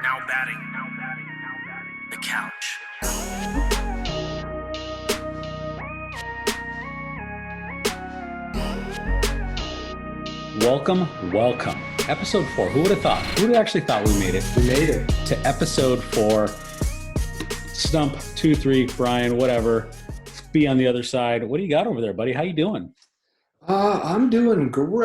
Now batting. The couch. Welcome. Episode 4. Who would have thought? Who would have actually thought we made it? We made it. To episode 4. Stump 2, 3, Brian, whatever. Be on the other side. What do you got over there, buddy? How you doing? I'm doing great.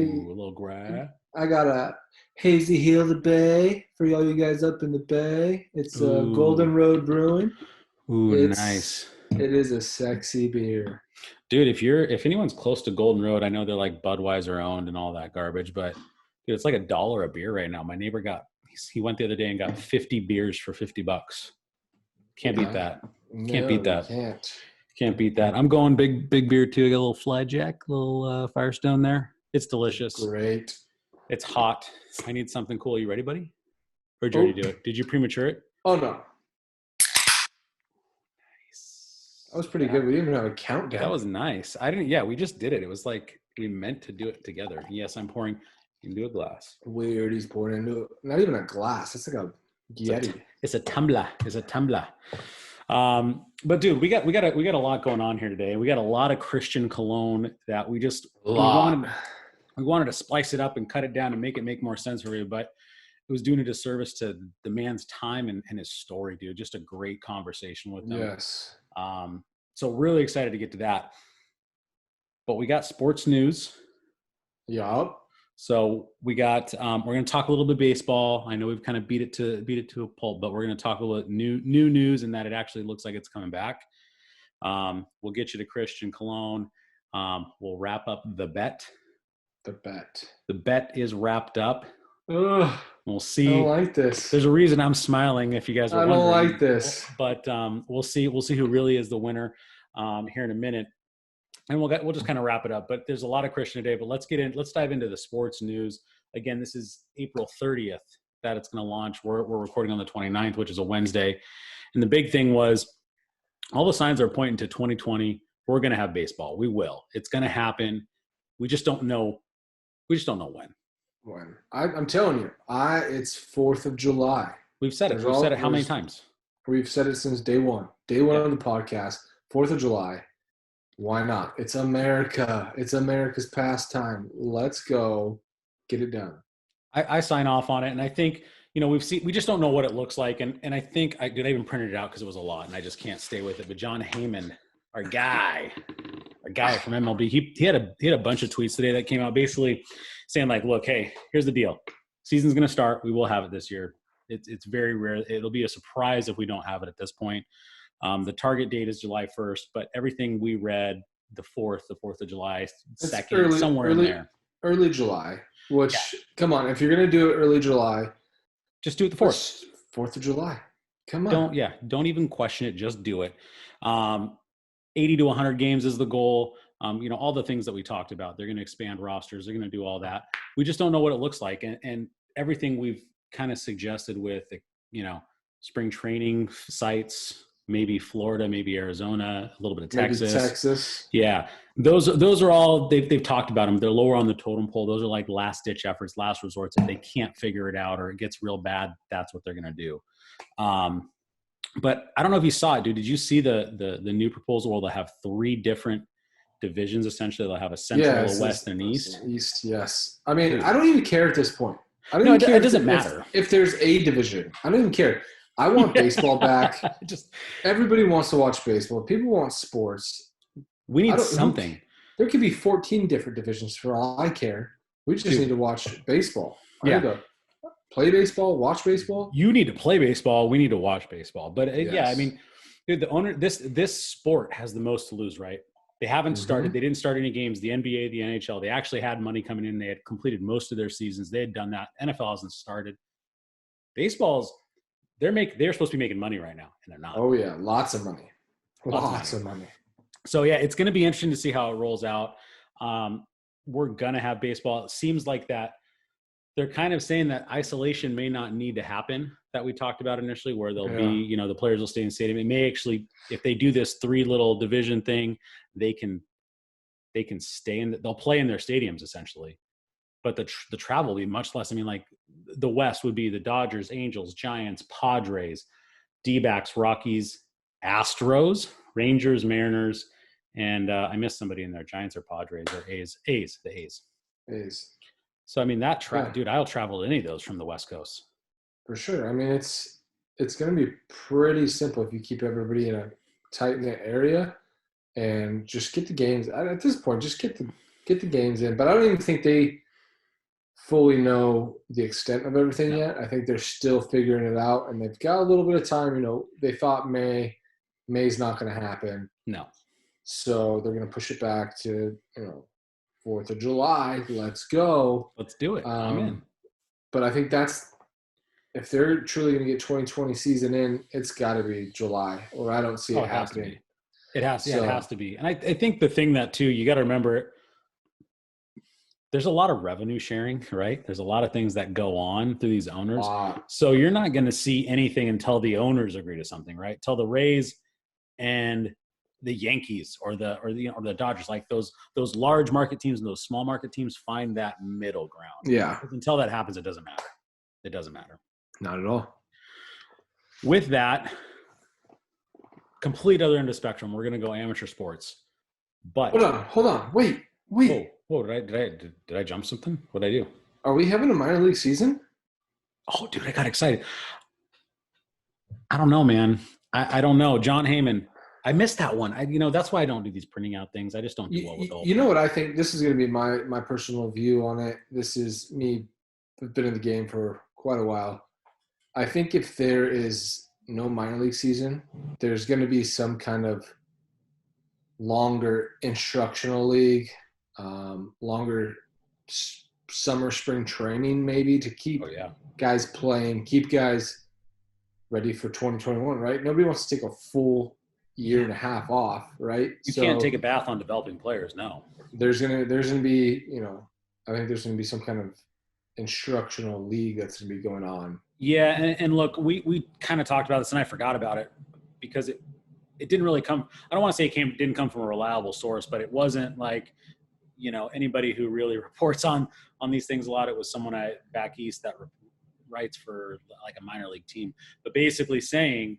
Ooh, a little gray. I got a Hazy Hill of the Bay for all you guys up in the Bay. It's Golden Road Brewing. Ooh, nice. It is a sexy beer. Dude, if anyone's close to Golden Road, I know they're like Budweiser owned and all that garbage, but dude, it's like $1 a beer right now. My neighbor he went the other day and got 50 beers for $50. Can't beat that. Can't beat that. Can't beat that. I'm going big beer too. I got a little Fly Jack, little Firestone there. It's delicious. Great. It's hot. I need something cool. You ready, buddy? Or did you already do it? Did you premature it? Oh, no. That was pretty good. We didn't even have a countdown. That was nice. We just did it. It was like we meant to do it together. Yes, I'm pouring into a glass. Weird. He's pouring into not even a glass. It's like a Yeti. It's a tumbler. But dude, we got a lot going on here today. We got a lot of Christian cologne that we wanted to splice it up and cut it down and make it make more sense for you, but it was doing a disservice to the man's time and his story, dude. Just a great conversation with him. Yes. So really excited to get to that. But we got sports news. Yup. So we got we're going to talk a little bit baseball. I know we've kind of beat it to a pulp, but we're going to talk a little new news and that it actually looks like it's coming back. We'll get you to Christian Cologne. We'll wrap up the bet. The bet is wrapped up. Ugh, we'll see. I don't like this. There's a reason I'm smiling if you guys are wondering. I don't like this. But we'll see who really is the winner here in a minute. And we'll just kind of wrap it up. But there's a lot of Christian today. But let's dive into the sports news. Again, this is April 30th that it's going to launch. We're recording on the 29th, which is a Wednesday. And the big thing was all the signs are pointing to 2020. We're going to have baseball. We will. It's going to happen. We just don't know. We just don't know when. When I'm telling you, it's 4th of July. We've said it. We've said it how many times? We've said it since day one. Day one of the podcast. 4th of July. Why not? It's America. It's America's pastime. Let's go get it done. I sign off on it, and I think we just don't know what it looks like, and I think I even printed it out because it was a lot, and I just can't stay with it. But John Heyman, our guy from MLB, he had a bunch of tweets today that came out basically saying like, look, hey, here's the deal. Season's going to start. We will have it this year. It's very rare. It'll be a surprise if we don't have it at this point. The target date is July 1st, but everything we read, the 4th of July, 2nd, somewhere in there. Early July, which, Come on, if you're going to do it early July. Just do it the 4th. 4th of July. Come on. Don't even question it. Just do it. 80 to 100 games is the goal. All the things that we talked about. They're going to expand rosters. They're going to do all that. We just don't know what it looks like. And everything we've kind of suggested with, spring training sites, maybe Florida, maybe Arizona, a little bit of Texas. Maybe Texas. Yeah. Those are all, they've talked about them. They're lower on the totem pole. Those are like last ditch efforts, last resorts. If they can't figure it out or it gets real bad, that's what they're going to do. But I don't know if you saw it, dude. Did you see the new proposal where they'll have 3 different divisions? Essentially, they'll have a central, a west, and an east. East, yes. I mean, I don't even care at this point. It doesn't matter if there's a division. I don't even care. I want baseball back. Everybody wants to watch baseball. People want sports. We need something. There could be 14 different divisions for all I care. We just need to watch baseball. I need to play baseball, watch baseball. You need to play baseball. We need to watch baseball. But I mean, dude, the owner, this sport has the most to lose, right? They haven't started. They didn't start any games. The NBA, the NHL, they actually had money coming in. They had completed most of their seasons. They had done that. NFL hasn't started. Baseball's, they're supposed to be making money right now, and they're not. Oh yeah, lots of money. Lots of money. So yeah, it's going to be interesting to see how it rolls out. We're gonna have baseball. It seems like that they're kind of saying that isolation may not need to happen that we talked about initially, where they'll be, the players will stay in the stadium. It may actually, if they do this 3 little division thing, they can stay they'll play in their stadiums essentially. But the travel will be much less. I mean, like the West would be the Dodgers, Angels, Giants, Padres, D-backs, Rockies, Astros, Rangers, Mariners, and I missed somebody in there. Giants or Padres or A's. The A's. A's. So I mean dude, I'll travel to any of those from the West Coast. For sure. I mean, it's going to be pretty simple if you keep everybody in a tight knit area and just get the games. At this point, just get the games in. But I don't even think they fully know the extent of everything yet. I think they're still figuring it out, and they've got a little bit of time. You know, they thought May's not going to happen. No. So they're going to push it back to 4th of July. Let's go. Let's do it. I'm in. But I think if they're truly going to get 2020 season in, it's got to be July, or I don't see it happening. It has to be. And I think the thing that too, you got to remember, there's a lot of revenue sharing, right? There's a lot of things that go on through these owners. So you're not going to see anything until the owners agree to something, right? Till the Rays and the Yankees or the Dodgers, like those large market teams and those small market teams find that middle ground. Yeah. Until that happens, it doesn't matter. It doesn't matter. Not at all. With that, complete other end of the spectrum, we're going to go amateur sports. But hold on. Wait. Whoa, did I jump something? What did I do? Are we having a minor league season? Oh, dude, I got excited. I don't know, man. I don't know. John Heyman. I missed that one. That's why I don't do these printing out things. I just don't do well with all. You know what I think? This is going to be my personal view on it. This is me. I've been in the game for quite a while. I think if there is no minor league season, there's going to be some kind of longer instructional league, longer summer, spring training maybe to keep guys playing, keep guys ready for 2021, right? Nobody wants to take a full year and a half off, right? You can't take a bath on developing players, no. There's gonna be, I think there's gonna be some kind of instructional league that's gonna be going on. Yeah, and look, we kind of talked about this, and I forgot about it because it didn't really come. I don't want to say it didn't come from a reliable source, but it wasn't like anybody who really reports on these things a lot. It was someone back east that writes for like a minor league team, but basically saying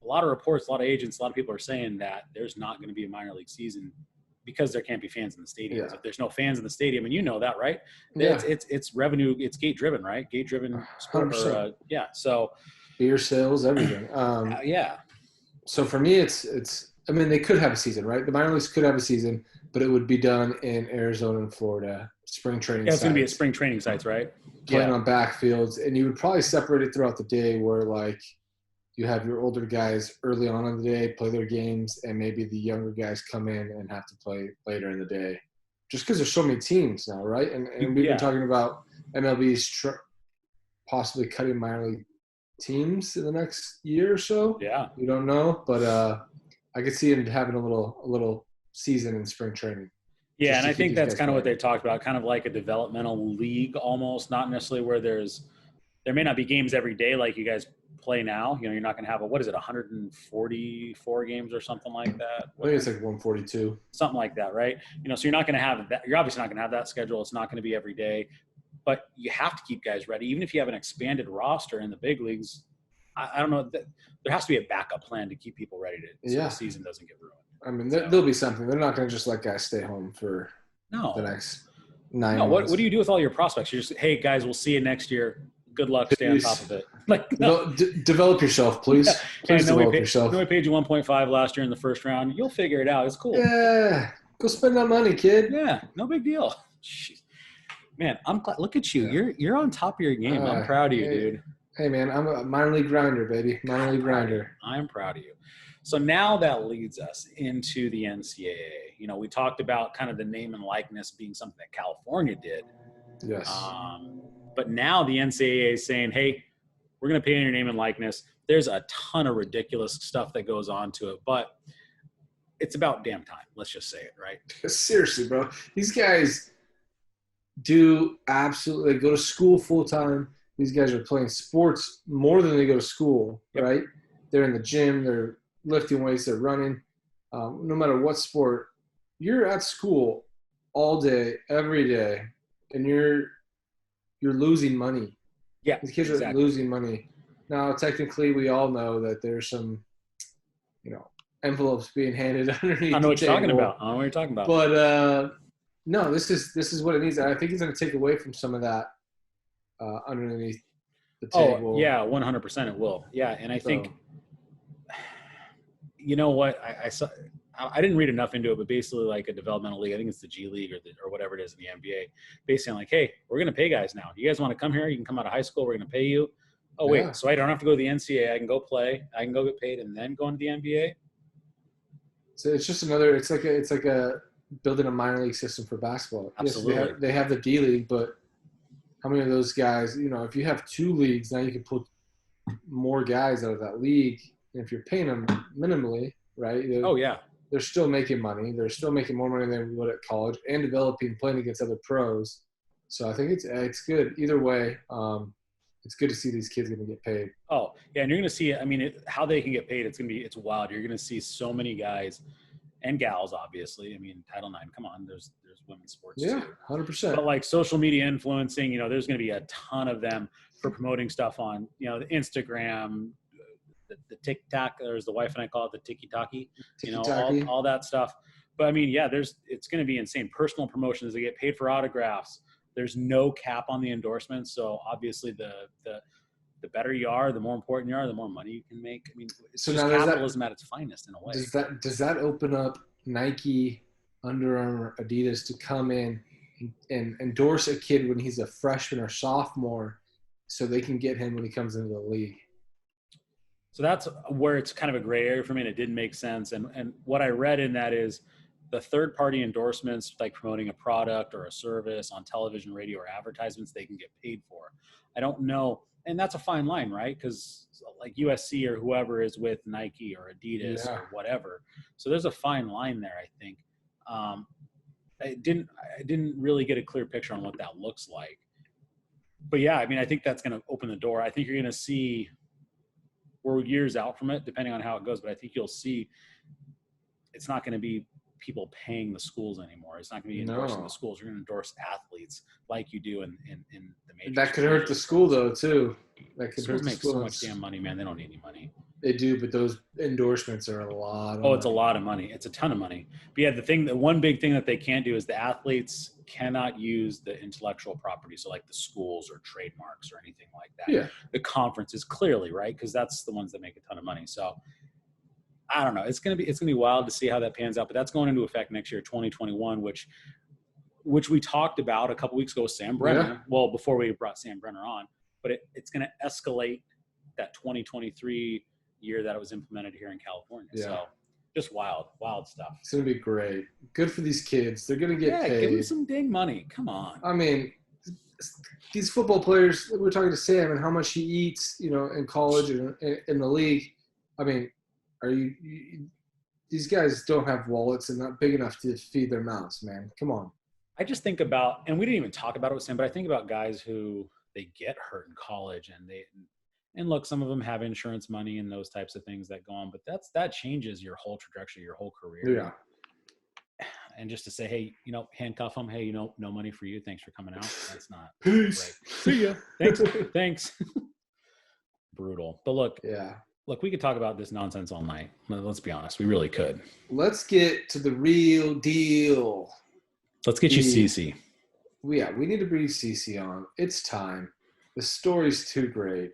a lot of reports, a lot of agents, a lot of people are saying that there's not going to be a minor league season because there can't be fans in the stadiums. Yeah. If there's no fans in the stadium, and you know that, right? Yeah. It's revenue. It's gate driven, right? Gate driven sport. So beer sales, everything. Yeah. So for me, it's. I mean, they could have a season, right? The minor leagues could have a season, but it would be done in Arizona and Florida, spring training. Yeah, it's going to be at spring training sites, right? Playing on backfields, and you would probably separate it throughout the day, where like you have your older guys early on in the day play their games, and maybe the younger guys come in and have to play later in the day. Just because there's so many teams now, right? And we've been talking about MLB's possibly cutting minor league teams in the next year or so. Yeah. We don't know, but I could see him having a little season in spring training. Yeah, and I think that's kind of what they talked about, kind of like a developmental league almost, not necessarily where there may not be games every day like you guys play now. You're not going to have 144 games or something like that. I think it's like 142. Something like that, right? So you're not going to have that. You're obviously not going to have that schedule. It's not going to be every day, but you have to keep guys ready. Even if you have an expanded roster in the big leagues, I don't know. There has to be a backup plan to keep people ready so the season doesn't get ruined. I mean, there'll be something. They're not going to just let guys stay home for the next 9 months. What do you do with all your prospects? You're just, hey, guys, we'll see you next year. Good luck. Stay on top of it. Develop yourself, please. Please develop yourself. We paid you 1.5 last year in the first round. You'll figure it out. It's cool. Yeah. Go spend that money, kid. Yeah. No big deal. Jeez. Man, I'm glad. Look at you. Yeah. You're on top of your game. I'm proud of you, dude. Hey, man, I'm a minor league grinder, baby. Minor league grinder. I'm proud of you. So now that leads us into the NCAA. We talked about kind of the name and likeness being something that California did. Yes. But now the NCAA is saying, hey, we're going to pay in your name and likeness. There's a ton of ridiculous stuff that goes on to it, but it's about damn time. Let's just say it, right? Seriously, bro. These guys do absolutely – they go to school full-time. These guys are playing sports more than they go to school, right? They're in the gym. They're lifting weights. They're running. No matter what sport, you're at school all day, every day, and you're losing money Yeah, These kids exactly. are losing money. Now, technically, we all know that there's some, envelopes being handed I underneath don't know the what you're talking table. about. I don't know what you're talking about. But no, this is what it needs. I think it's going to take away from some of that underneath the Oh table. yeah, 100% it will. Yeah, and I think So you know what I saw. I didn't read enough into it, but basically like a developmental league. I think it's the G League or whatever it is in the NBA. Basically, like, hey, we're going to pay guys now. You guys want to come here? You can come out of high school. We're going to pay you. Oh yeah, wait, so I don't have to go to the NCAA. I can go play. I can go get paid and then go into the NBA. so it's just another. It's like a building a minor league system for basketball. Absolutely. Yes, they have the D League, but how many of those guys? If you have two leagues, now you can put more guys out of that league. And if you're paying them minimally, right? Oh yeah. They're still making money. They're still making more money than we would at college, and developing, playing against other pros. So I think it's good either way. It's good to see these kids going to get paid. Oh yeah, and you're going to see. I mean, how they can get paid. It's wild. You're going to see so many guys and gals, obviously. I mean, Title IX. Come on, there's women's sports Yeah, too. 100%. But like social media influencing, there's going to be a ton of them for promoting stuff on, the Instagram, the TikTok, or as the wife and I call it, the tiki-taki, all that stuff. But I mean, yeah, it's going to be insane. Personal promotions, they get paid for autographs. There's no cap on the endorsements. So obviously the better you are, the more important you are, the more money you can make. I mean, it's So just now capitalism at its finest in a way. Does that open up Nike, Under Armour, Adidas to come in and endorse a kid when he's a freshman or sophomore, so they can get him when he comes into the league? So that's where it's kind of a gray area for me, and it didn't make sense. And what I read in that is the third-party endorsements, like promoting a product or a service on television, radio, or advertisements, they can get paid for. I don't know, and that's a fine line, right? Because like USC or whoever is with Nike or Adidas or whatever, so there's a fine line there. I think I didn't really get a clear picture on what that looks like, but yeah, I mean, I think that's going to open the door. I think you're going to see. We're years out from it, depending on how it goes, but I think you'll see it's not going to be people paying the schools anymore. It's not going to be endorsing the schools. You're going to endorse athletes like you do in the major. That could hurt the school though too. That could schools hurt the make so much damn money, man. They don't need any money. They do, but those endorsements are a lot. It's a lot of money. It's a ton of money. But yeah, the one big thing that they can't do is the athletes cannot use the intellectual property. So like the schools or trademarks or anything like that. Yeah. The conferences clearly, right? Because that's the ones that make a ton of money. So I don't know. It's gonna be wild to see how that pans out. But that's going into effect next year, 2021, which we talked about a couple weeks ago with Sam Brenner. Yeah. Well, before we brought Sam Brenner on, but it's going to escalate that 2023 year that it was implemented here in California. Yeah. So just wild stuff. It's going to be great. Good for these kids. They're going to get paid. Give them some dang money. Come on. I mean, these football players, we're talking to Sam and how much he eats, in college and in the league. I mean, these guys don't have wallets and not big enough to feed their mouths, man. Come on. I just think about, and we didn't even talk about it with Sam, but I think about guys who they get hurt in college and look, some of them have insurance money and those types of things that go on, but that changes your whole trajectory, your whole career. Yeah. And just to say, hey, handcuff them. Hey, no money for you. Thanks for coming out. That's not Peace. Right. See ya. Thanks. Brutal. But look, we could talk about this nonsense all night. Let's be honest. We really could. Let's get to the real deal. Let's get you CC. Yeah, we need to bring CC on. It's time. The story's too great.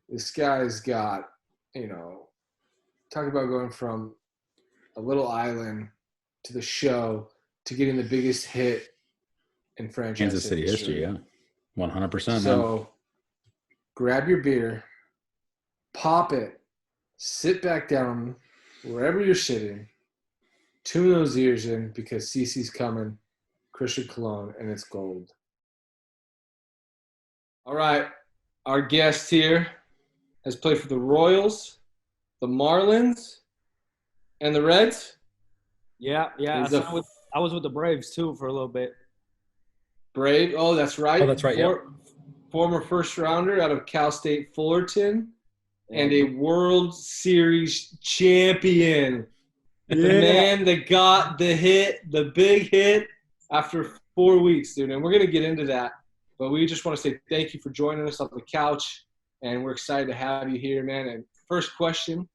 This guy's got, talk about going from a little island to the show to getting the biggest hit in franchise Kansas City history. Yeah, 100%. So grab your beer, pop it, sit back down wherever you're sitting, tune those ears in because CC's coming. Christian Cologne, and it's gold. All right. Our guest here has played for the Royals, the Marlins, and the Reds. Yeah. I was with the Braves, too, for a little bit. Brave? Oh, that's right. Oh, that's right, Former first-rounder out of Cal State Fullerton and a World Series champion. The man that got the hit, the big hit, after 4 weeks, dude. And we're going to get into that. But we just want to say thank you for joining us on the couch, and we're excited to have you here, man. And first question,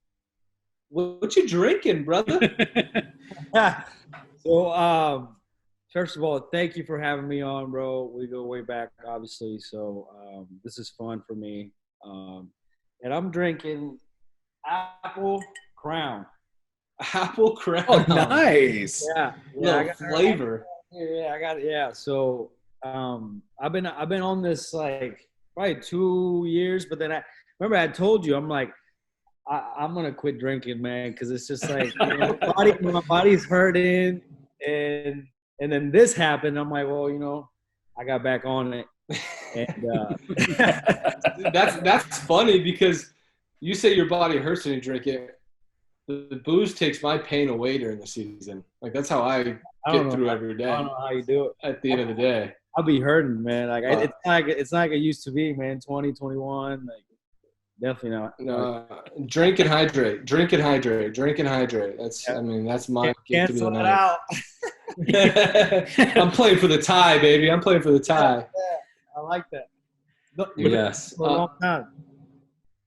what you drinking, brother? So, first of all, thank you for having me on, bro. We go way back, obviously. So this is fun for me. And I'm drinking Apple Crown. Apple Crown. Oh, nice. Yeah, Little I got flavor. Yeah, I got it. Yeah. So I've been on this like probably 2 years, but then I remember I told you I'm like I'm gonna quit drinking, man, because it's just like my body's hurting, and then this happened. I'm like, well, I got back on it, and That's funny because you say your body hurts when you drink it. The booze takes my pain away during the season. Like that's how I get through every day. I don't know how you do it. At the end of the day, I'll be hurting, man. Like it's not like it used to be, man. 2021, like definitely not. no, drink and hydrate. Drink and hydrate. Drink and hydrate. That's my gift to be the night. Out. I'm playing for the tie, baby. I'm playing for the tie. Yeah, I like that. Yes. For a long time.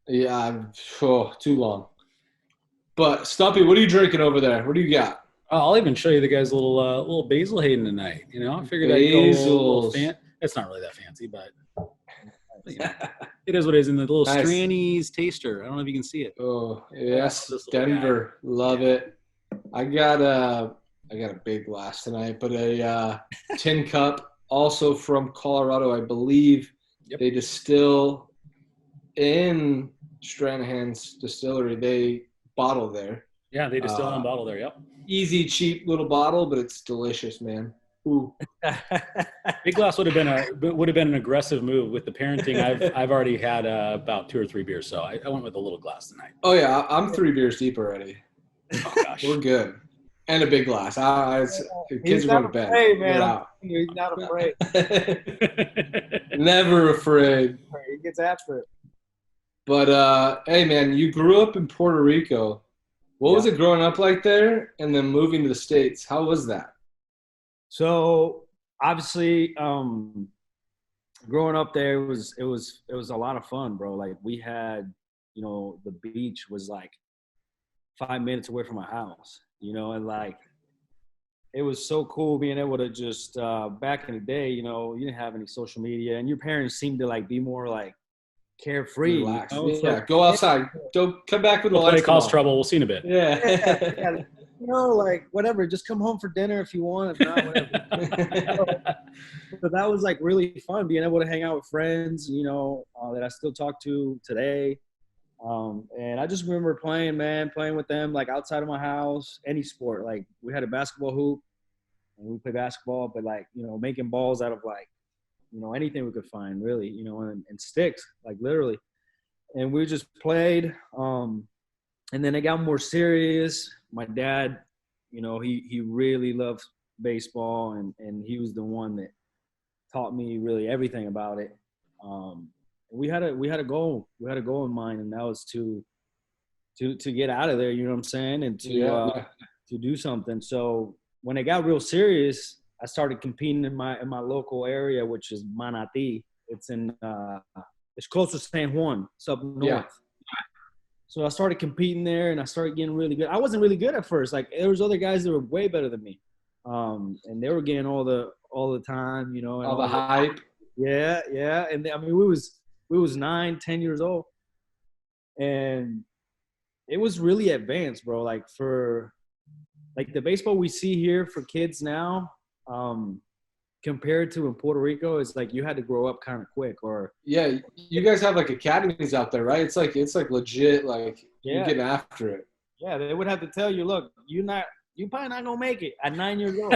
Yeah, too long. But Stumpy, what are you drinking over there? What do you got? I'll even show you the guys' little Basil Hayden tonight. I figured I'd go a little it's not really that fancy, but it is what it is. In the little Stranny's taster. I don't know if you can see it. Oh yes, Denver, love it. I got a big glass tonight, but a tin cup, also from Colorado, I believe. Yep. They distill in Stranahan's distillery. They bottle there. Yeah, they distill and bottle there. Yep. Easy, cheap little bottle, but it's delicious, man. Ooh. Big glass would have been an aggressive move with the parenting. I've already had about 2 or 3 beers, so I went with a little glass tonight. Oh yeah, I'm 3 beers deep already. Oh gosh, we're good. And a big glass. Kids are going to bed. Afraid, man. He's not afraid. Never afraid. He gets after it. But hey, man, you grew up in Puerto Rico. What was it growing up like there, and then moving to the States? How was that? So obviously, growing up there, it was a lot of fun, bro. Like we had, the beach was like 5 minutes away from my house, and like it was so cool being able to just back in the day, you didn't have any social media, and your parents seemed to like be more like carefree. Relax. Go outside. Don't come back with the lights. Cause trouble. We'll see in a bit. Yeah. Like whatever. Just come home for dinner if you want. If not, whatever. But that was like really fun being able to hang out with friends, that I still talk to today. And I just remember playing with them like outside of my house, any sport. Like we had a basketball hoop and we played basketball, but like, making balls out of like, anything we could find really, and sticks, like literally. And we just played. And then it got more serious. My dad, he really loved baseball and he was the one that taught me really everything about it. We had a goal. We had a goal in mind, and that was to get out of there, you know what I'm saying? And to do something. So when it got real serious, I started competing in my local area, which is Manatí. It's it's close to San Juan. It's up north. Yeah. So I started competing there, and I started getting really good. I wasn't really good at first. Like there was other guys that were way better than me, and they were getting all the time, and all the hype. Yeah. And I mean, we was 9, 10 years old, and it was really advanced, bro. Like for like the baseball we see here for kids now. Compared to in Puerto Rico, it's like you had to grow up kind of quick. Or yeah, you guys have like academies out there, right? It's like legit, like you're getting after it. Yeah, they would have to tell you, look, you probably not gonna make it at 9 years old.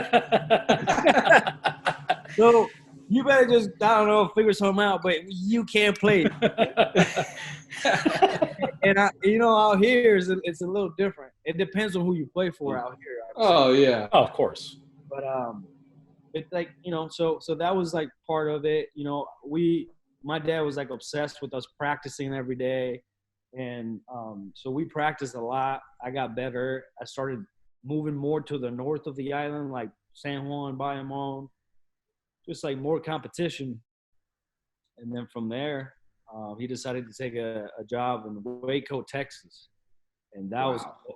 So you better just figure something out. But you can't play. And out here it's a little different. It depends on who you play for out here. Oh yeah, of course. But it's like, so that was like part of it. My dad was like obsessed with us practicing every day. And so we practiced a lot. I got better. I started moving more to the north of the island, like San Juan, Bayamon, just like more competition. And then from there, he decided to take a job in Waco, Texas, and that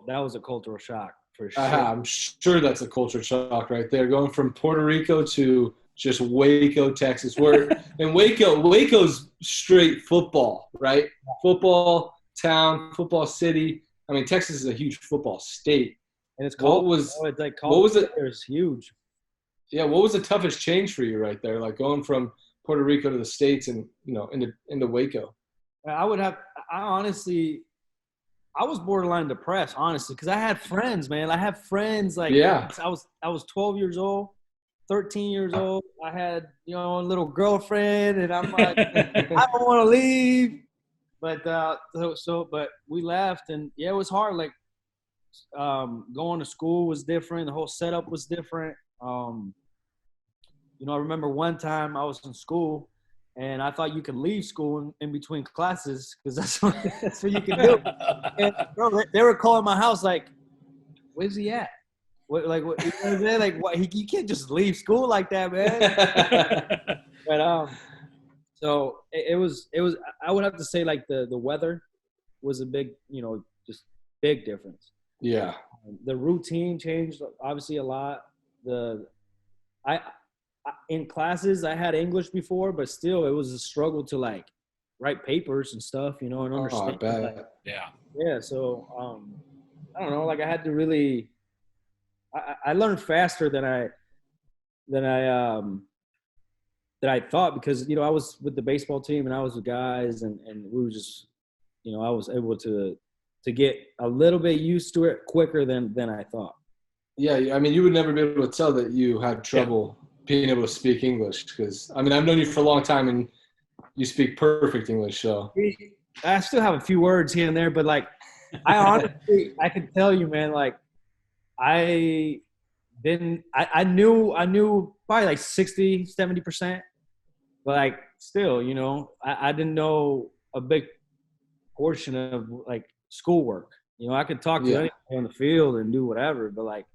was a cultural shock for sure. I'm sure that's a culture shock right there, going from Puerto Rico to just Waco, Texas. Where in Waco's straight football, right? Football town, football city. I mean, Texas is a huge football state. And it's What college. was It's like what was college it? is huge. Yeah, what was the toughest change for you right there? Like going from Puerto Rico to the States and into Waco. I would have. I honestly, I was borderline depressed, honestly, because I had friends, man. I had friends like Yeah. I was 12 years old, 13 years old. I had a little girlfriend, and I'm like, I don't want to leave. But but we left, and yeah, it was hard. Like going to school was different. The whole setup was different. I remember one time I was in school, and I thought you could leave school in between classes because that's what you can do. And bro, they were calling my house like, "Where's he at? What, like, what, you know what I'm saying? Like, what? You can't just leave school like that, man." But so it was. I would have to say like the weather was a big, just big difference. Yeah. The routine changed obviously a lot. I in classes I had English before, but still it was a struggle to like write papers and stuff, and understand. I bet. Like, Yeah. yeah. So I don't know. Like I had to really. I learned faster than I thought because I was with the baseball team and I was with guys and we were just I was able to get a little bit used to it quicker than I thought. Yeah, I mean, you would never be able to tell that you had trouble being able to speak English because, I mean, I've known you for a long time and you speak perfect English. So I still have a few words here and there, but like, I honestly, I can tell you, man, like, I knew probably like 60, 70%, but like, still, I didn't know a big portion of like schoolwork. I could talk to anyone on the field and do whatever, but like,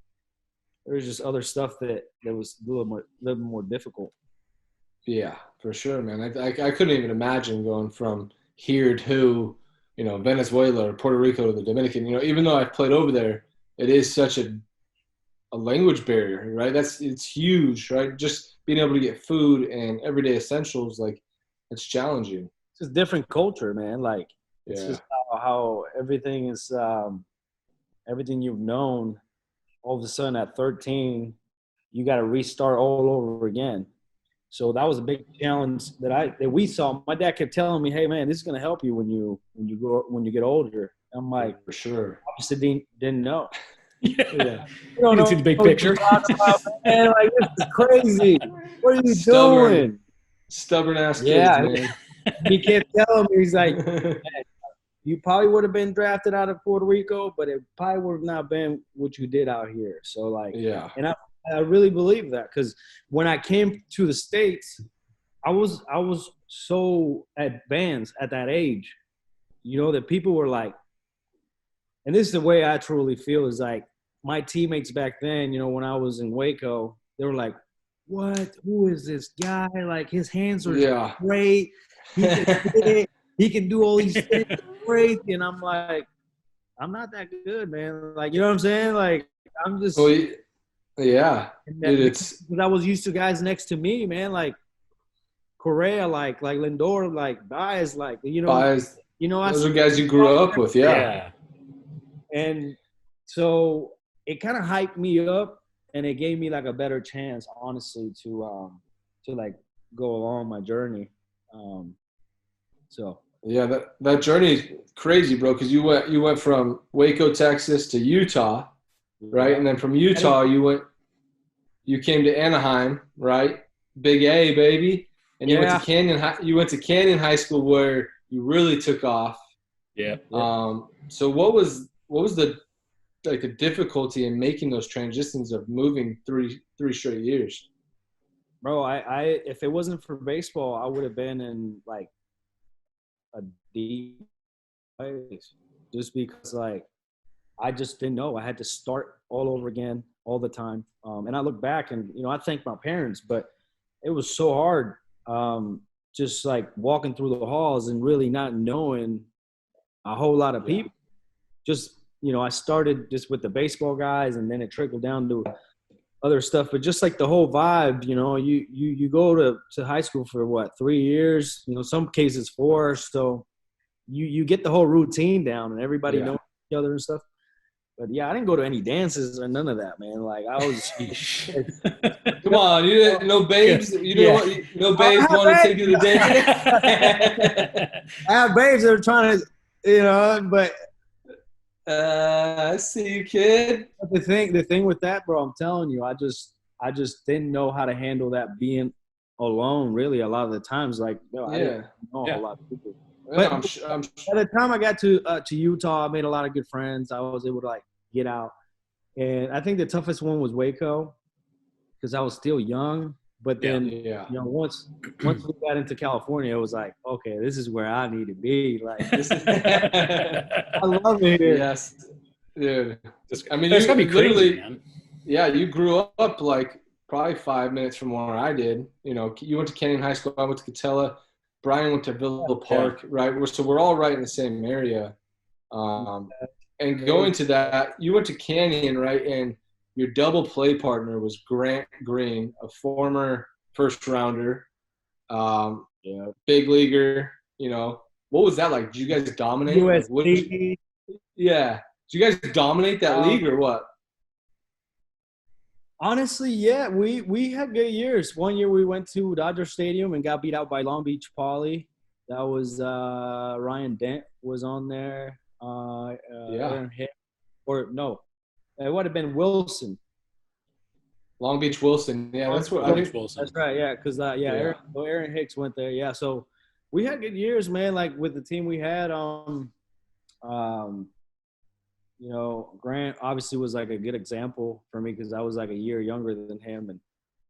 there's just other stuff that was a little more difficult. Yeah, for sure, man. I couldn't even imagine going from here to, Venezuela or Puerto Rico to the Dominican. Even though I've played over there, it is such a language barrier, right? It's huge, right? Just being able to get food and everyday essentials, like, it's challenging. It's just different culture, man. Like, it's just how everything is, everything you've known. All of a sudden at 13, you got to restart all over again. So that was a big challenge that we saw. My dad kept telling me, "Hey, man, this is going to help you when you get older." I'm like, for sure. Obviously didn't know. Yeah. You don't see the big picture. Man, like, this is crazy. What are you doing? Stubborn ass kids, man. He kept telling me, he's like, man, you probably would have been drafted out of Puerto Rico, but it probably would have not been what you did out here. So, like, yeah. And I really believe that because when I came to the States, I was so advanced at that age, that people were like, and this is the way I truly feel is like my teammates back then, when I was in Waco, they were like, what? Who is this guy? Like, his hands are great. He can do all these things great. And I'm like, I'm not that good, man. Like, you know what I'm saying? Like, I'm just. Well, yeah. Dude, because I was used to guys next to me, man. Like Correa, like Lindor, like Baez, like, Baez, those are guys you grew up with. Yeah. And so it kind of hyped me up and it gave me like a better chance, honestly, to like go along my journey. So yeah, that journey is crazy, bro. Because you went from Waco, Texas, to Utah, right? And then from Utah, you came to Anaheim, right? Big A, baby. And you went to Canyon. You went to Canyon High School where you really took off. Yeah. So what was the difficulty in making those transitions of moving three straight years? Bro, I if it wasn't for baseball, I would have been in like a deep place just because like I just didn't know. I had to start all over again all the time. And I look back and I thank my parents, but it was so hard. just like walking through the halls and really not knowing a whole lot of people. Just, I started just with the baseball guys, and then it trickled down to other stuff. But just like the whole vibe, you go to high school for what, 3 years, some cases 4. So you get the whole routine down, and everybody knows each other and stuff. But yeah, I didn't go to any dances or none of that, man. Like I was. Come on, you didn't no babes. You didn't want no babes want to take you to the dance. I have babes that are trying to, but I see you, kid. the thing with that, bro, I'm telling you, I just didn't know how to handle that being alone. Really, a lot of the times, like, I didn't know a lot of people. But I'm by the time I got to Utah, I made a lot of good friends. I was able to like get out, and I think the toughest one was Waco, because I was still young. But then, once we got into California, it was like, okay, this is where I need to be. Like, this is, I love it here. Yes, dude. I mean, It's you gonna be literally, crazy, man. yeah, you grew up like probably 5 minutes from where I did. You went to Canyon High School. I went to Catella. Brian went to Villa Park, right? So we're all right in the same area. And going to that, you went to Canyon, right? And your double play partner was Grant Green, a former first rounder, big leaguer. What was that like? Did you guys dominate? USC. Did you guys dominate that league or what? Honestly, yeah, we had good years. One year we went to Dodger Stadium and got beat out by Long Beach Poly. That was Ryan Dent was on there. Aaron Hick, or no, it would have been Wilson. Long Beach Wilson. Yeah, that's what Long Beach Wilson. That's right. Yeah, because Aaron Hicks went there. Yeah, so we had good years, man. Like with the team we had, Grant obviously was like a good example for me because I was like a year younger than him, and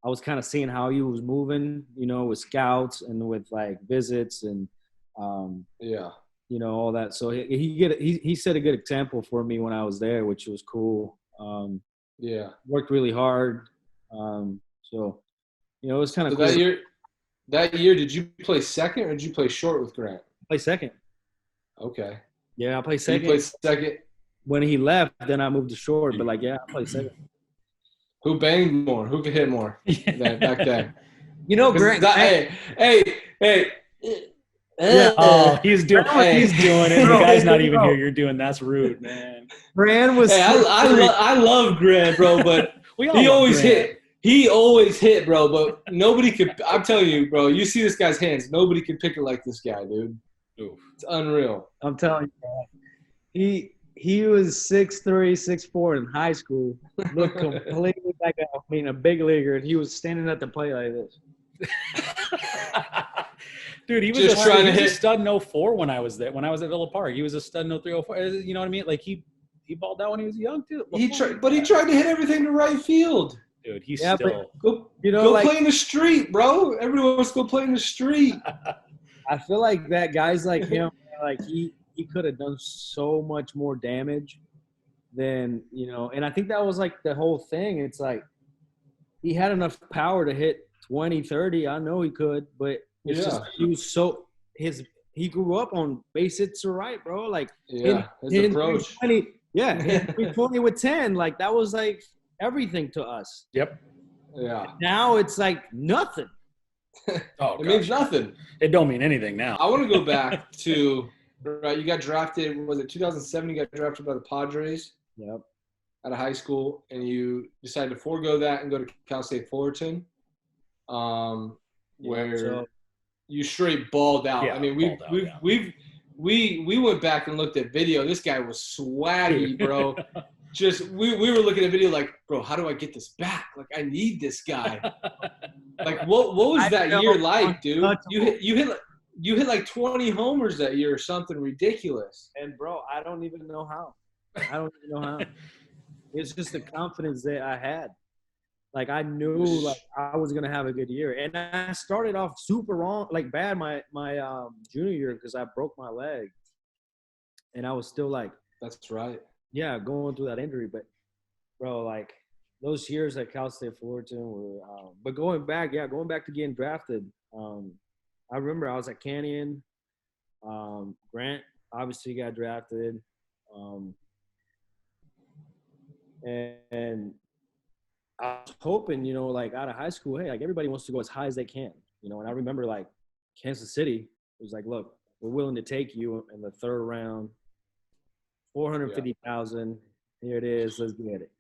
I was kind of seeing how he was moving, with scouts and with like visits and all that. So he set a good example for me when I was there, which was cool. Worked really hard. So it was kind of cool. That year, did you play second or did you play short with Grant? Play second. Okay. Yeah, I played second. You played second. When he left, then I moved to short. But I played second. Who banged more? Who could hit more back then? Grant. Hey. Oh, he's doing it. The guy's not even here. You're doing that's rude, man. Grant was. Hey, I love Grant, bro, but he always hit. He always hit, bro, but nobody could. I'm telling you, bro. You see this guy's hands. Nobody could pick it like this guy, dude. Oof. It's unreal. I'm telling you, bro. He was 6'3", 6'4" in high school. Looked completely like a big leaguer, and he was standing at the plate like this. Dude, he was just trying to hit a stud in 04 when I was there. When I was at Villa Park, he was a stud in 03, 04. You know what I mean? Like he balled out when he was young too. He tried to hit everything to right field. Dude, he's still go play in the street, bro. Everyone wants to go play in the street. I feel like that guys like him, like he could have done so much more damage than, and I think that was like the whole thing. It's like he had enough power to hit 20, 30. I know he could, but it's just he was he grew up on base hits to right, bro. Like his approach. 320 with 10, like that was like everything to us. Yep. Yeah. Now it's like nothing. It means nothing. It don't mean anything now. I want to go back to right. You got drafted. Was it 2007? You got drafted by the Padres. Yep. Out of high school, and you decided to forego that and go to Cal State Fullerton, where you straight balled out. Yeah, I mean, we went back and looked at video. This guy was swaggy, bro. Just we were looking at video like, bro, how do I get this back? Like, I need this guy. Like, what was that year like, dude? You hit like 20 homers that year or something ridiculous. And bro, I don't even know how. It's just the confidence that I had. Like I knew like I was gonna have a good year, and I started off super wrong, like bad my junior year because I broke my leg, and I was still like, that's right. Yeah, going through that injury, but bro, like those years at Cal State Fullerton were, but going back to getting drafted, I remember I was at Canyon. Grant obviously got drafted. And I was hoping, like out of high school, hey, like everybody wants to go as high as they can, and I remember like Kansas City was like, look, we're willing to take you in the third round, 450,000. Here it is. Let's get it.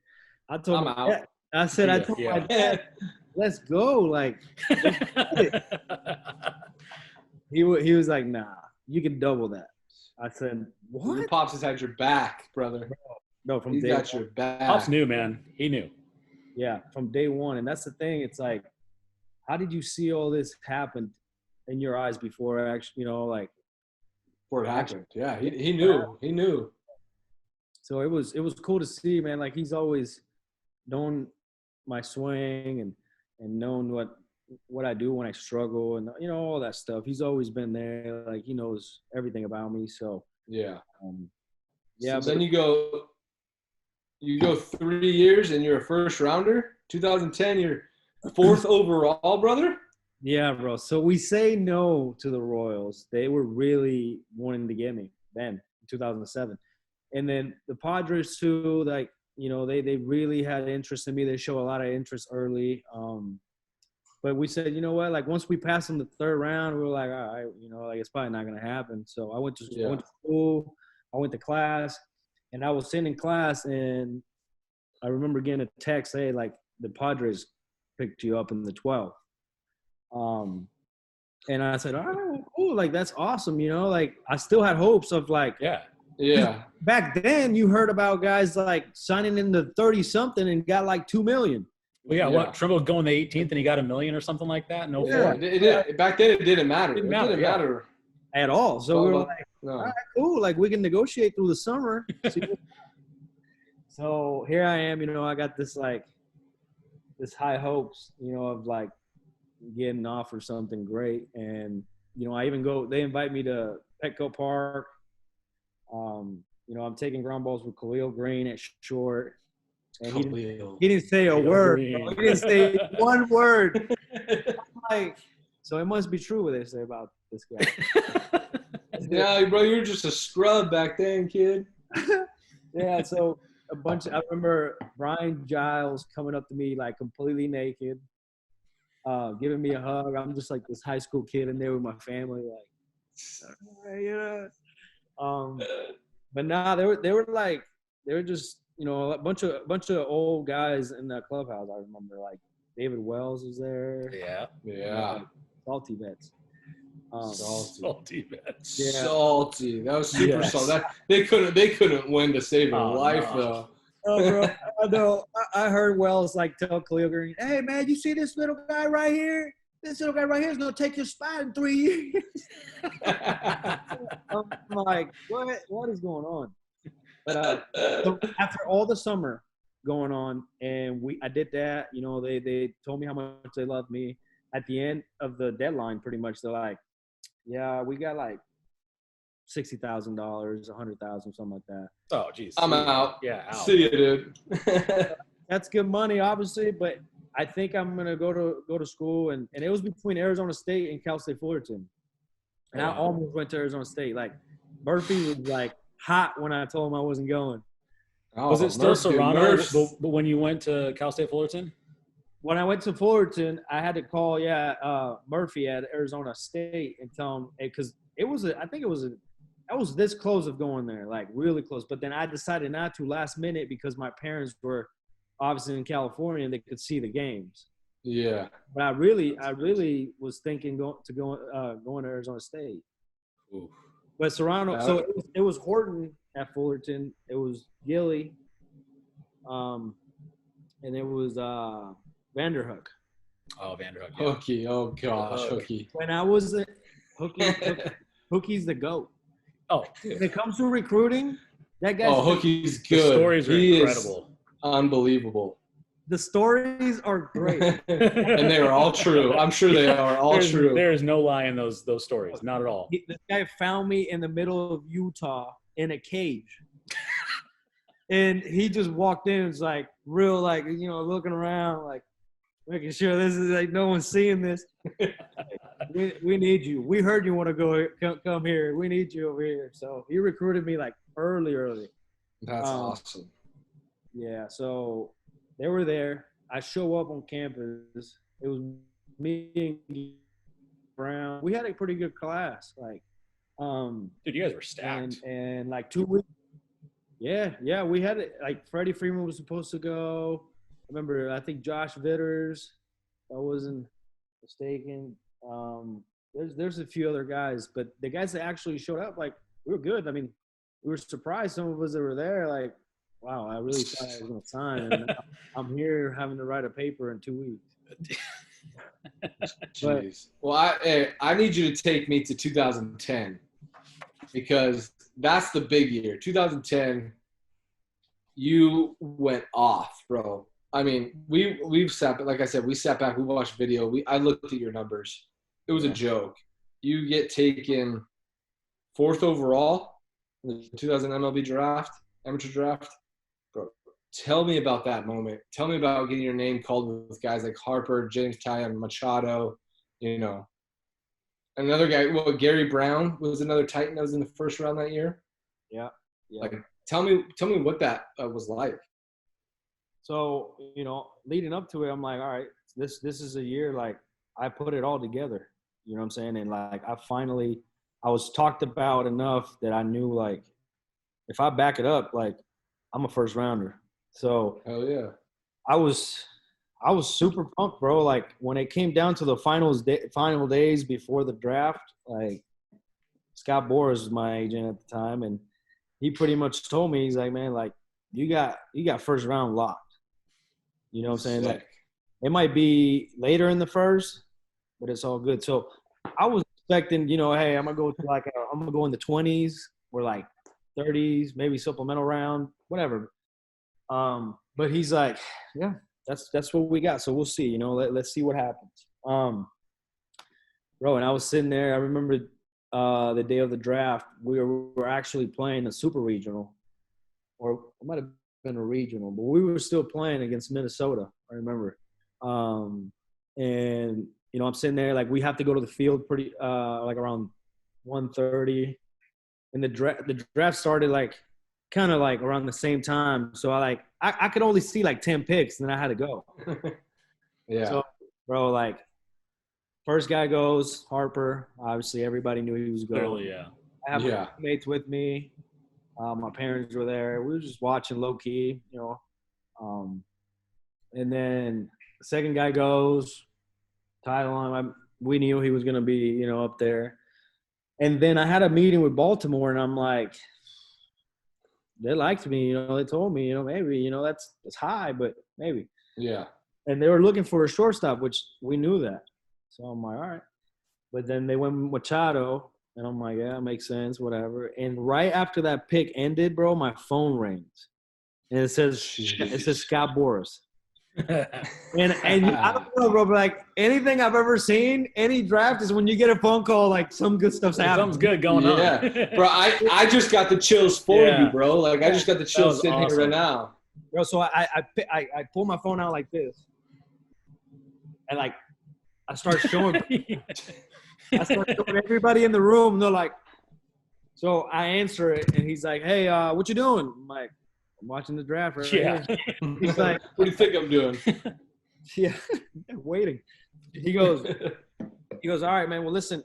I told I'm my out. dad, I said, I told my dad, let's go. Like, he was like, nah, you can double that. I said, what? Your pops has had your back, brother. No, from He's day got one. your back. Pops knew, man. He knew. Yeah, from day one. And that's the thing. It's like, how did you see all this happen in your eyes before actually, like Before it happened. Yeah, he knew. He knew. So it was cool to see, man. Like he's always known my swing and known what I do when I struggle and all that stuff. He's always been there. Like he knows everything about me. So Yeah. Yeah. So then you go 3 years and you're a first rounder. 2010, you're 4th overall, brother. Yeah, bro. So we say no to the Royals. They were really wanting to get me then, in 2007. And then the Padres too, like, they really had interest in me. They show a lot of interest early. But we said, you know what, like once we passed them the third round, we were like, all right, like it's probably not going to happen. So I went to school, I went to class, and I was sitting in class, and I remember getting a text, hey, like the Padres picked you up in the 12th. And I said, all right, cool. Like, that's awesome. Like I still had hopes of like, yeah. Back then you heard about guys like signing in the 30 something and got like 2 million. Well, yeah. What Trimble going the 18th and he got $1 million or something like that? No, Back then it didn't matter. It didn't matter at all. So we were like, no. all right, cool. Like we can negotiate through the summer. So here I am. I got this high hopes. Of like getting offered something great, and I even go. They invite me to Petco Park. I'm taking ground balls with Khalil Green at short. And he didn't say a word. Bro. He didn't say one word. I'm like, so it must be true what they say about this guy. Yeah, bro, you were just a scrub back then, kid. Yeah, so I remember Brian Giles coming up to me like completely naked, giving me a hug. I'm just like this high school kid in there with my family, like, yeah. But nah, they were just a bunch of old guys in that clubhouse. I remember like David Wells was there. Yeah. Salty Vets. Salty Vets. Yeah. Salty. That was super salty. They couldn't win to save their life though. Oh, bro. I know. I heard Wells like tell Khalil Green, "Hey man, you see this little guy right here? This little guy right here is gonna take your spot in 3 years." I'm like, what is going on? But so after all the summer going on, and I did that. They told me how much they loved me. At the end of the deadline, pretty much, they're like, "Yeah, we got like $60,000, $100,000, something like that." Oh, geez. I'm out. Yeah, out. See you, dude. That's good money, obviously, but I think I'm gonna go to school, and it was between Arizona State and Cal State Fullerton, and I almost went to Arizona State. Like Murphy was like hot when I told him I wasn't going. Was it still Serrano but when you went to Cal State Fullerton? When I went to Fullerton, I had to call Murphy at Arizona State and tell him, because I was this close of going there, like really close. But then I decided not to last minute because my parents were obviously in California and they could see the games. Yeah. But I really was thinking going to Arizona State. Oof. But Serrano, so it was Horton at Fullerton. It was Gilly, and it was Vanderhook. Oh, Vanderhook. Yeah. Hookie. Oh gosh, Hookie. When I was Hookie's the GOAT. Oh, when it comes to recruiting, that guy's Hookie's good. The stories are incredible. Unbelievable. The stories are great. And they are all true. I'm sure they are all true. There is no lie in those stories. Not at all. This guy found me in the middle of Utah in a cage. And he just walked in, was like real, like, looking around, like, making sure this is like no one's seeing this. We need you. We heard you want to go come here. We need you over here. So he recruited me like early. That's awesome. Yeah. So they were there. I show up on campus. It was me and Brown. We had a pretty good class. Like, Dude, you guys were stacked. and like 2 weeks. Yeah. We had it. Like Freddie Freeman was supposed to go. Remember, I think Josh Vitters. If I wasn't mistaken. There's a few other guys, but the guys that actually showed up, like, we were good. I mean, we were surprised. Some of us that were there, like, wow, I really thought I was going to sign. And I'm here having to write a paper in 2 weeks. Jeez. Well, I need you to take me to 2010 because that's the big year. 2010, you went off, bro. I mean, we've sat, like I said, we sat back, we watched video. I looked at your numbers. It was a joke. You get taken 4th overall in the 2000 MLB draft, amateur draft. Bro, tell me about that moment. Tell me about getting your name called with guys like Harper, James Tyon, Machado, you know. Another guy, Gary Brown was another Titan that was in the first round that year. Yeah. Like, tell me what that was like. So, leading up to it, I'm like, all right, this is a year, like, I put it all together. You know what I'm saying? And, like, I was talked about enough that I knew, like, if I back it up, like, I'm a first rounder. So hell yeah. I was super pumped, bro. Like, when it came down to the final days before the draft, like, Scott Boras was my agent at the time, and he pretty much told me, he's like, man, like, you got first round locked. You know what I'm saying? Sick. Like, it might be later in the first, but it's all good. So I was expecting, hey, I'm gonna go in the 20s or like 30s, maybe supplemental round, whatever. But he's like, yeah, that's what we got. So we'll see. Let's see what happens. Bro, and I was sitting there. I remember the day of the draft, we were actually playing a super regional, or it might have been a regional, but we were still playing against Minnesota. I remember. And I'm sitting there, like, we have to go to the field pretty like around 1:30, and the draft started like kind of like around the same time. So I could only see like 10 picks, and then I had to go. Yeah. So, bro, like, first guy goes, Harper. Obviously, everybody knew he was going. Clearly, yeah. I have my mates with me. My parents were there. We were just watching low key, and then the second guy goes, title on. We knew he was going to be, up there. And then I had a meeting with Baltimore, and I'm like, they liked me, they told me, maybe, that's high, but maybe. Yeah. And they were looking for a shortstop, which we knew that. So I'm like, all right. But then they went with Machado, and I'm like, yeah, makes sense, whatever. And right after that pick ended, bro, my phone rings. And it says Scott Boras. and I don't know, bro, but like anything I've ever seen, any draft is when you get a phone call, like some good stuff's happening. Something's good going on. Yeah, bro, I just got the chills for you, bro. Like, I just got the chills sitting here right now. Bro, so I pull my phone out like this, and like I start showing everybody in the room. They're like, so I answer it, and he's like, hey, what you doing? I'm like, I'm watching the draft right here. He's like, what do you think I'm doing? Yeah, waiting. He goes, all right, man. Well, listen,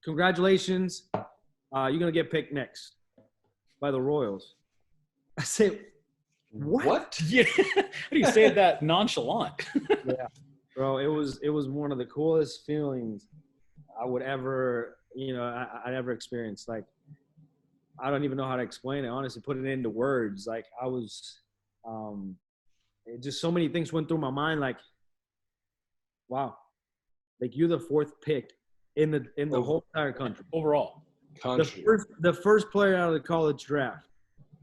congratulations. You're going to get picked next by the Royals. I said, what? Yeah. How do you say that nonchalant? Yeah, bro, it was one of the coolest feelings I would ever, I'd ever experienced. Like, I don't even know how to explain it, honestly, put it into words. Like, I was just so many things went through my mind, like, wow, like, you're the 4th pick in the whole entire country. Overall. The first player out of the college draft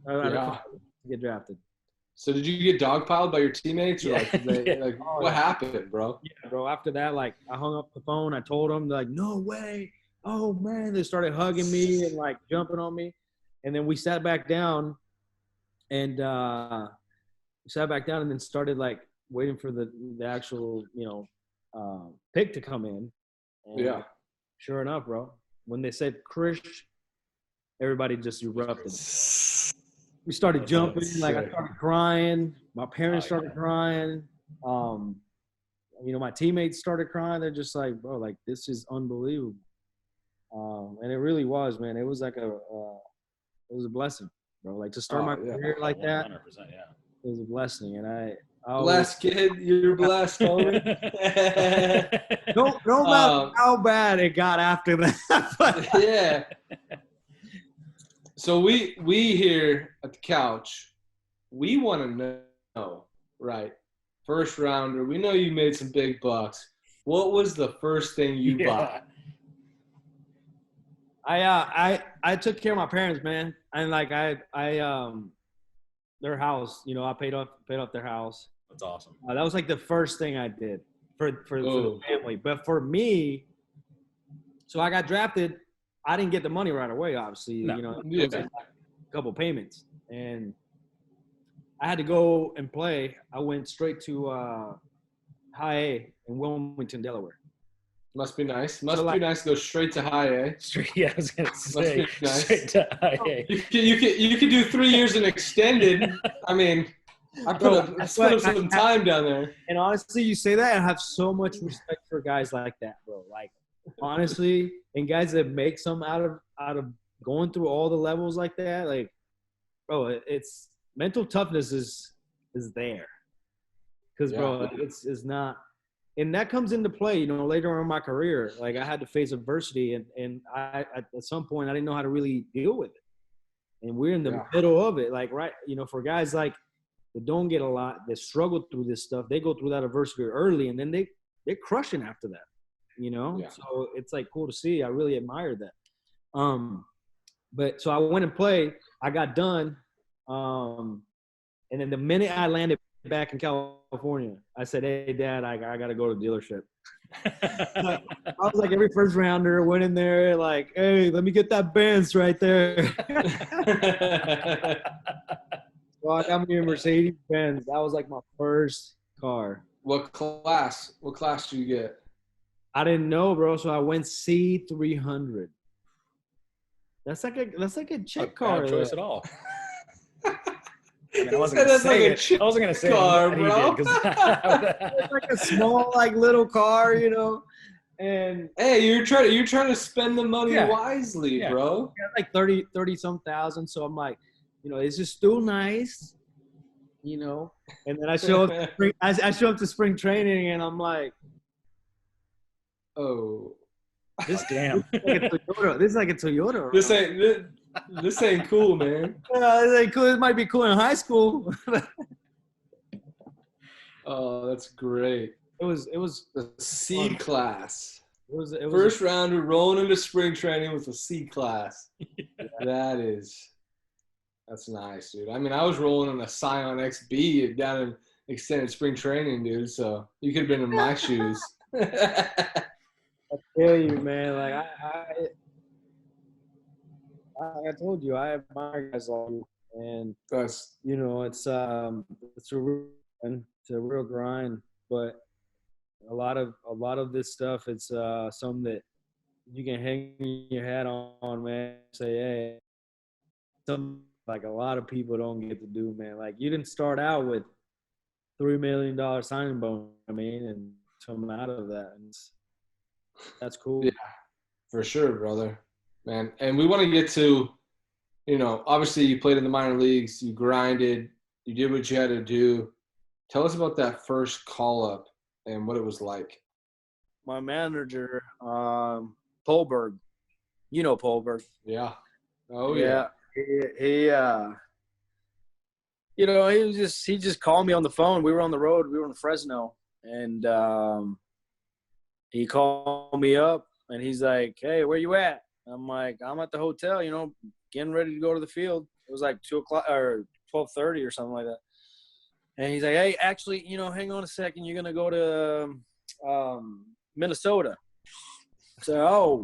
to get drafted. So did you get dogpiled by your teammates? Or what happened, bro? Yeah, bro. After that, like, I hung up the phone. I told them, they're like, no way. Oh, man. They started hugging me and, like, jumping on me. And then we sat back down and then started, like, waiting for the actual, pick to come in. And Yeah. sure enough, bro, when they said Krish, everybody just erupted. We started jumping. Like, I started crying. My parents started crying. My teammates started crying. They're just like, bro, like, this is unbelievable. And it really was, man. It was like it was a blessing, bro. Like, to start my career like 100%, that, yeah. it was a blessing. And I Blessed, kid. You're blessed, homie. no matter how bad it got after that. But Yeah. So we here at the couch, we want to know, right? First rounder. We know you made some big bucks. What was the first thing you bought? I took care of my parents, man. And like their house, I paid off their house. That's awesome. That was like the first thing I did for the family. But for me, so I got drafted. I didn't get the money right away, obviously. No. It was like a couple payments, and I had to go and play. I went straight to High A in Wilmington, Delaware. Must be nice. Must be nice to go straight to High A. Yeah, I was gonna say Must be nice. straight to High A. You could do 3 years in extended. I mean, I put up some time down there. And honestly, you say that, I have so much respect for guys like that, bro. Like, honestly, and guys that make some out of going through all the levels like that, like, bro, it's mental toughness is there. Because, bro, it's not. And that comes into play, later on in my career. Like, I had to face adversity, and I at some point I didn't know how to really deal with it. And we're in the middle of it, like, right, for guys like that don't get a lot, that struggle through this stuff, they go through that adversity early, and then they're crushing after that, So it's like cool to see. I really admire that. But so I went and played. I got done, and then the minute I landed back in California, I said, "Hey, Dad, I got to go to the dealership." I was like every first rounder, went in there like, "Hey, let me get that Benz right there." Well, I got me a Mercedes Benz. That was like my first car. What class? What class do you get? I didn't know, bro. So I went C300. That's like a chick car. Not a choice at all. I mean, I wasn't gonna say car, bro. It's like a small, like, little car, And hey, you're trying to spend the money wisely, bro. Like 30 some thousand. So I'm like, it's just still nice, And then I show up. I show up to spring training, and I'm like, oh, this damn. This is like a Toyota. This ain't cool, man. This ain't cool. It might be cool in high school. Oh, that's great. It was The C class. It was First rounder rolling into spring training with a C class. That's nice, dude. I mean, I was rolling in a Scion XB down in extended spring training, dude. So you could have been in my shoes. I feel you, man. Like I told you, I admire guys like you, and That's it's a real grind, but a lot of this stuff, it's something that you can hang your hat on, man. Say, hey, something like a lot of people don't get to do, man. Like, you didn't start out with $3 million signing bonus, and come out of that, and that's cool. Yeah, for sure, brother, man. And we want to get to, obviously you played in the minor leagues, you grinded, you did what you had to do. Tell us about that first call up and what it was like. My manager, Polberg, Polberg. Yeah. Oh yeah. He just called me on the phone. We were on the road. We were in Fresno, and he called me up, and he's like, "Hey, where you at?" I'm like, "I'm at the hotel, getting ready to go to the field." It was like 2:00 or 12:30 or something like that. And he's like, "Hey, actually, hang on a second. You're gonna go to Minnesota." So,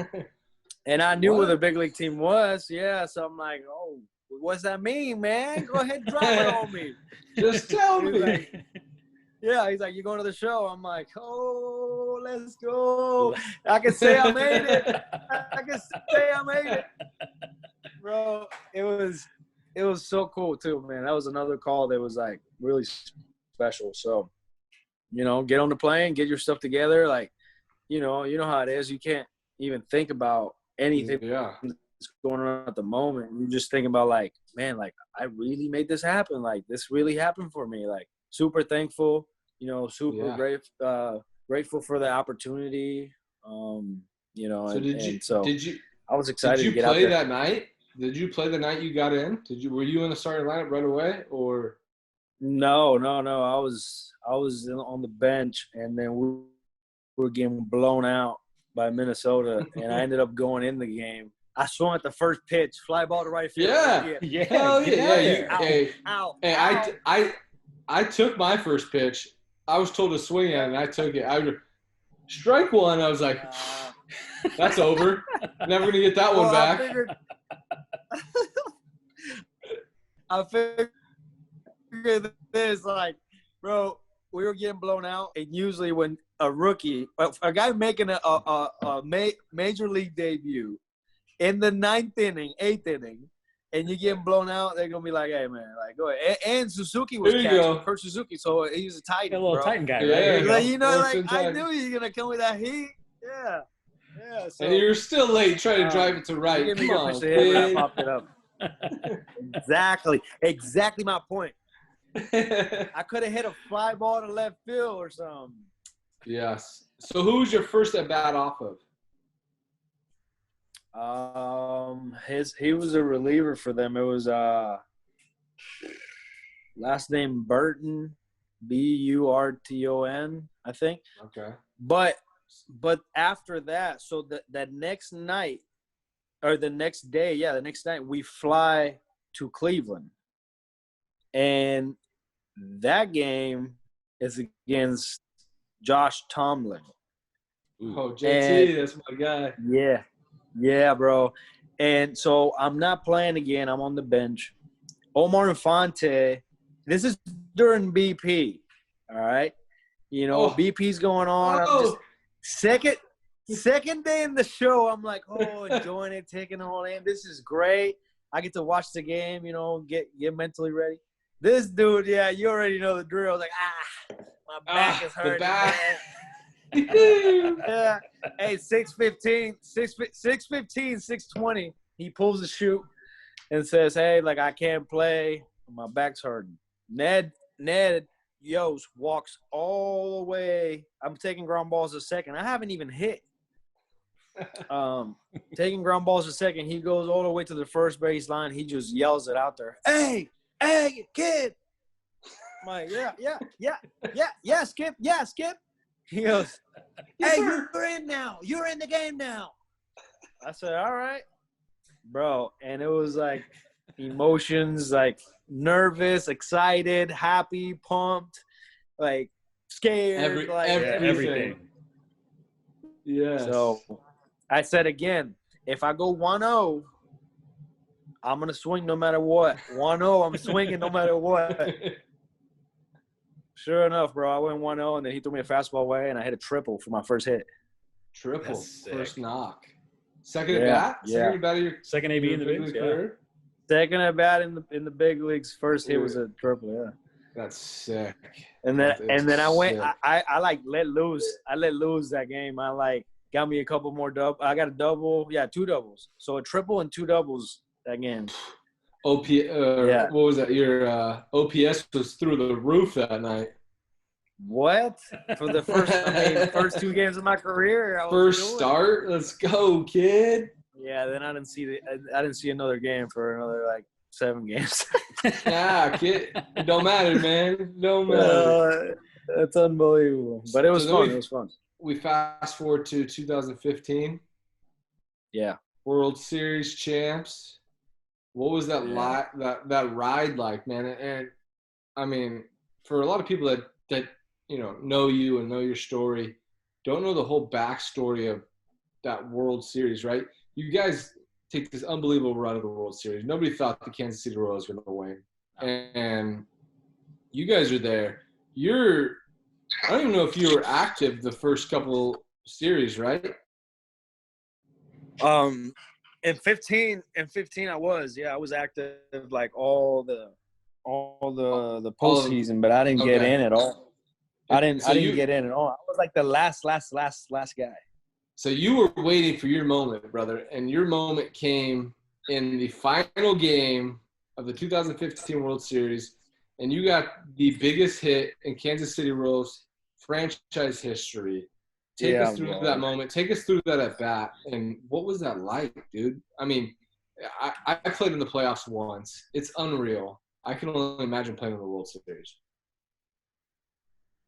and I knew where the big league team was. Yeah, so I'm like, "Oh, what's that mean, man? Go ahead and drop it on me." Just tell me. Yeah, he's like, you going to the show? I'm like, oh, let's go. I can say I made it. I can say I made it. Bro, it was so cool too, man. That was another call that was like really special. So, get on the plane, get your stuff together. Like, you know how it is. You can't even think about anything that's going on at the moment. You just think about like, man, like I really made this happen. Like this really happened for me. Like super thankful, super grateful for the opportunity. So did you I was excited to get play out there. that night? Did you play the night you got in? Were you in the starting lineup right away or? No. I was on the bench, and then we were getting blown out by Minnesota, and I ended up going in the game. I swung at the first pitch, fly ball to right field. Yeah. Hell yeah. Out. I took my first pitch. I was told to swing at it, and I took it. I strike one. I was like, that's over. Never gonna get that one back. I figured this, like, bro, we were getting blown out, and usually when a rookie, a guy making a major league debut in the 9th inning, 8th inning, and you getting blown out, they're gonna be like, "Hey, man, like, go ahead." And Suzuki was catching, Kurt Suzuki, so he was a Titan, a little bro. Titan guy, right? Yeah, I knew he was gonna come with that heat. Yeah. So, and you're still late trying to drive it to right. Give me Come a on, pitch to hit when I kid. popped it up. Exactly my point. I could have hit a fly ball to left field or something. Yes. So who was your first at bat off of? He was a reliever for them. It was last name Burton, Burton, I think. Okay. But after that, so that next night or the next day, the next night we fly to Cleveland, and that game is against Josh Tomlin. Oh, JT, that's my guy. Yeah, bro. And so I'm not playing again. I'm on the bench. Omar Infante, this is during BP, all right? BP's going on. I'm just second day in the show, I'm like, enjoying it, taking it all in. This is great. I get to watch the game, get mentally ready. This dude, you already know the drill. Like, my back is hurting, man. Yeah. Hey, 6:15, 6:20, he pulls the chute and says, hey, like, I can't play. My back's hurting. Ned Yost walks all the way. I'm taking ground balls a second. I haven't even hit. Taking ground balls a second. He goes all the way to the first base line. He just yells it out there. Hey, kid. I'm like, yeah, Skip. He goes, hey, you're in now. You're in the game now. I said, all right, bro. And it was like emotions, like nervous, excited, happy, pumped, like scared, everything. Yeah. So I said again, if I go 1-0, I'm going to swing no matter what. 1-0, I'm swinging no matter what. Sure enough, bro, I went 1-0, and then he threw me a fastball away, and I hit a triple for my first hit. Triple, first knock. Second at bat? Yeah. Second AB in the bigs, career? Second at bat in the big leagues. First hit was a triple, yeah. That's sick. And then I went. I like let loose. I let loose that game. I like got me a couple more I got a double. Yeah, 2 doubles. So a triple and 2 doubles that game. What was that? Your OPS was through the roof that night. What? For the first 2 games of my career. First start. Let's go, kid. Yeah. Then I didn't see another game for another like 7 games. Kid. It don't matter, man. Don't matter. That's unbelievable. But it was fun. It was fun. We fast forward to 2015. Yeah. World Series champs. What was that that ride like, man? And I mean, for a lot of people that know you and know your story, don't know the whole backstory of that World Series, right? You guys take this unbelievable run of the World Series. Nobody thought the Kansas City Royals were going to win, and you guys are there. You're I don't even know if you were active the first couple series, right? In 15 I was active like all the All of postseason, but I didn't get okay. in at all. I So didn't you get in at all. I was like the last guy. so you were waiting for your moment, brother, and your moment came in the final game of the 2015 World Series, and you got the biggest hit in Kansas City Royals franchise history. Take Yeah, us through bro. that moment. Take us through that at bat, and what was that like, dude? I mean, I played in the playoffs once. It's unreal. I can only imagine playing in the World Series.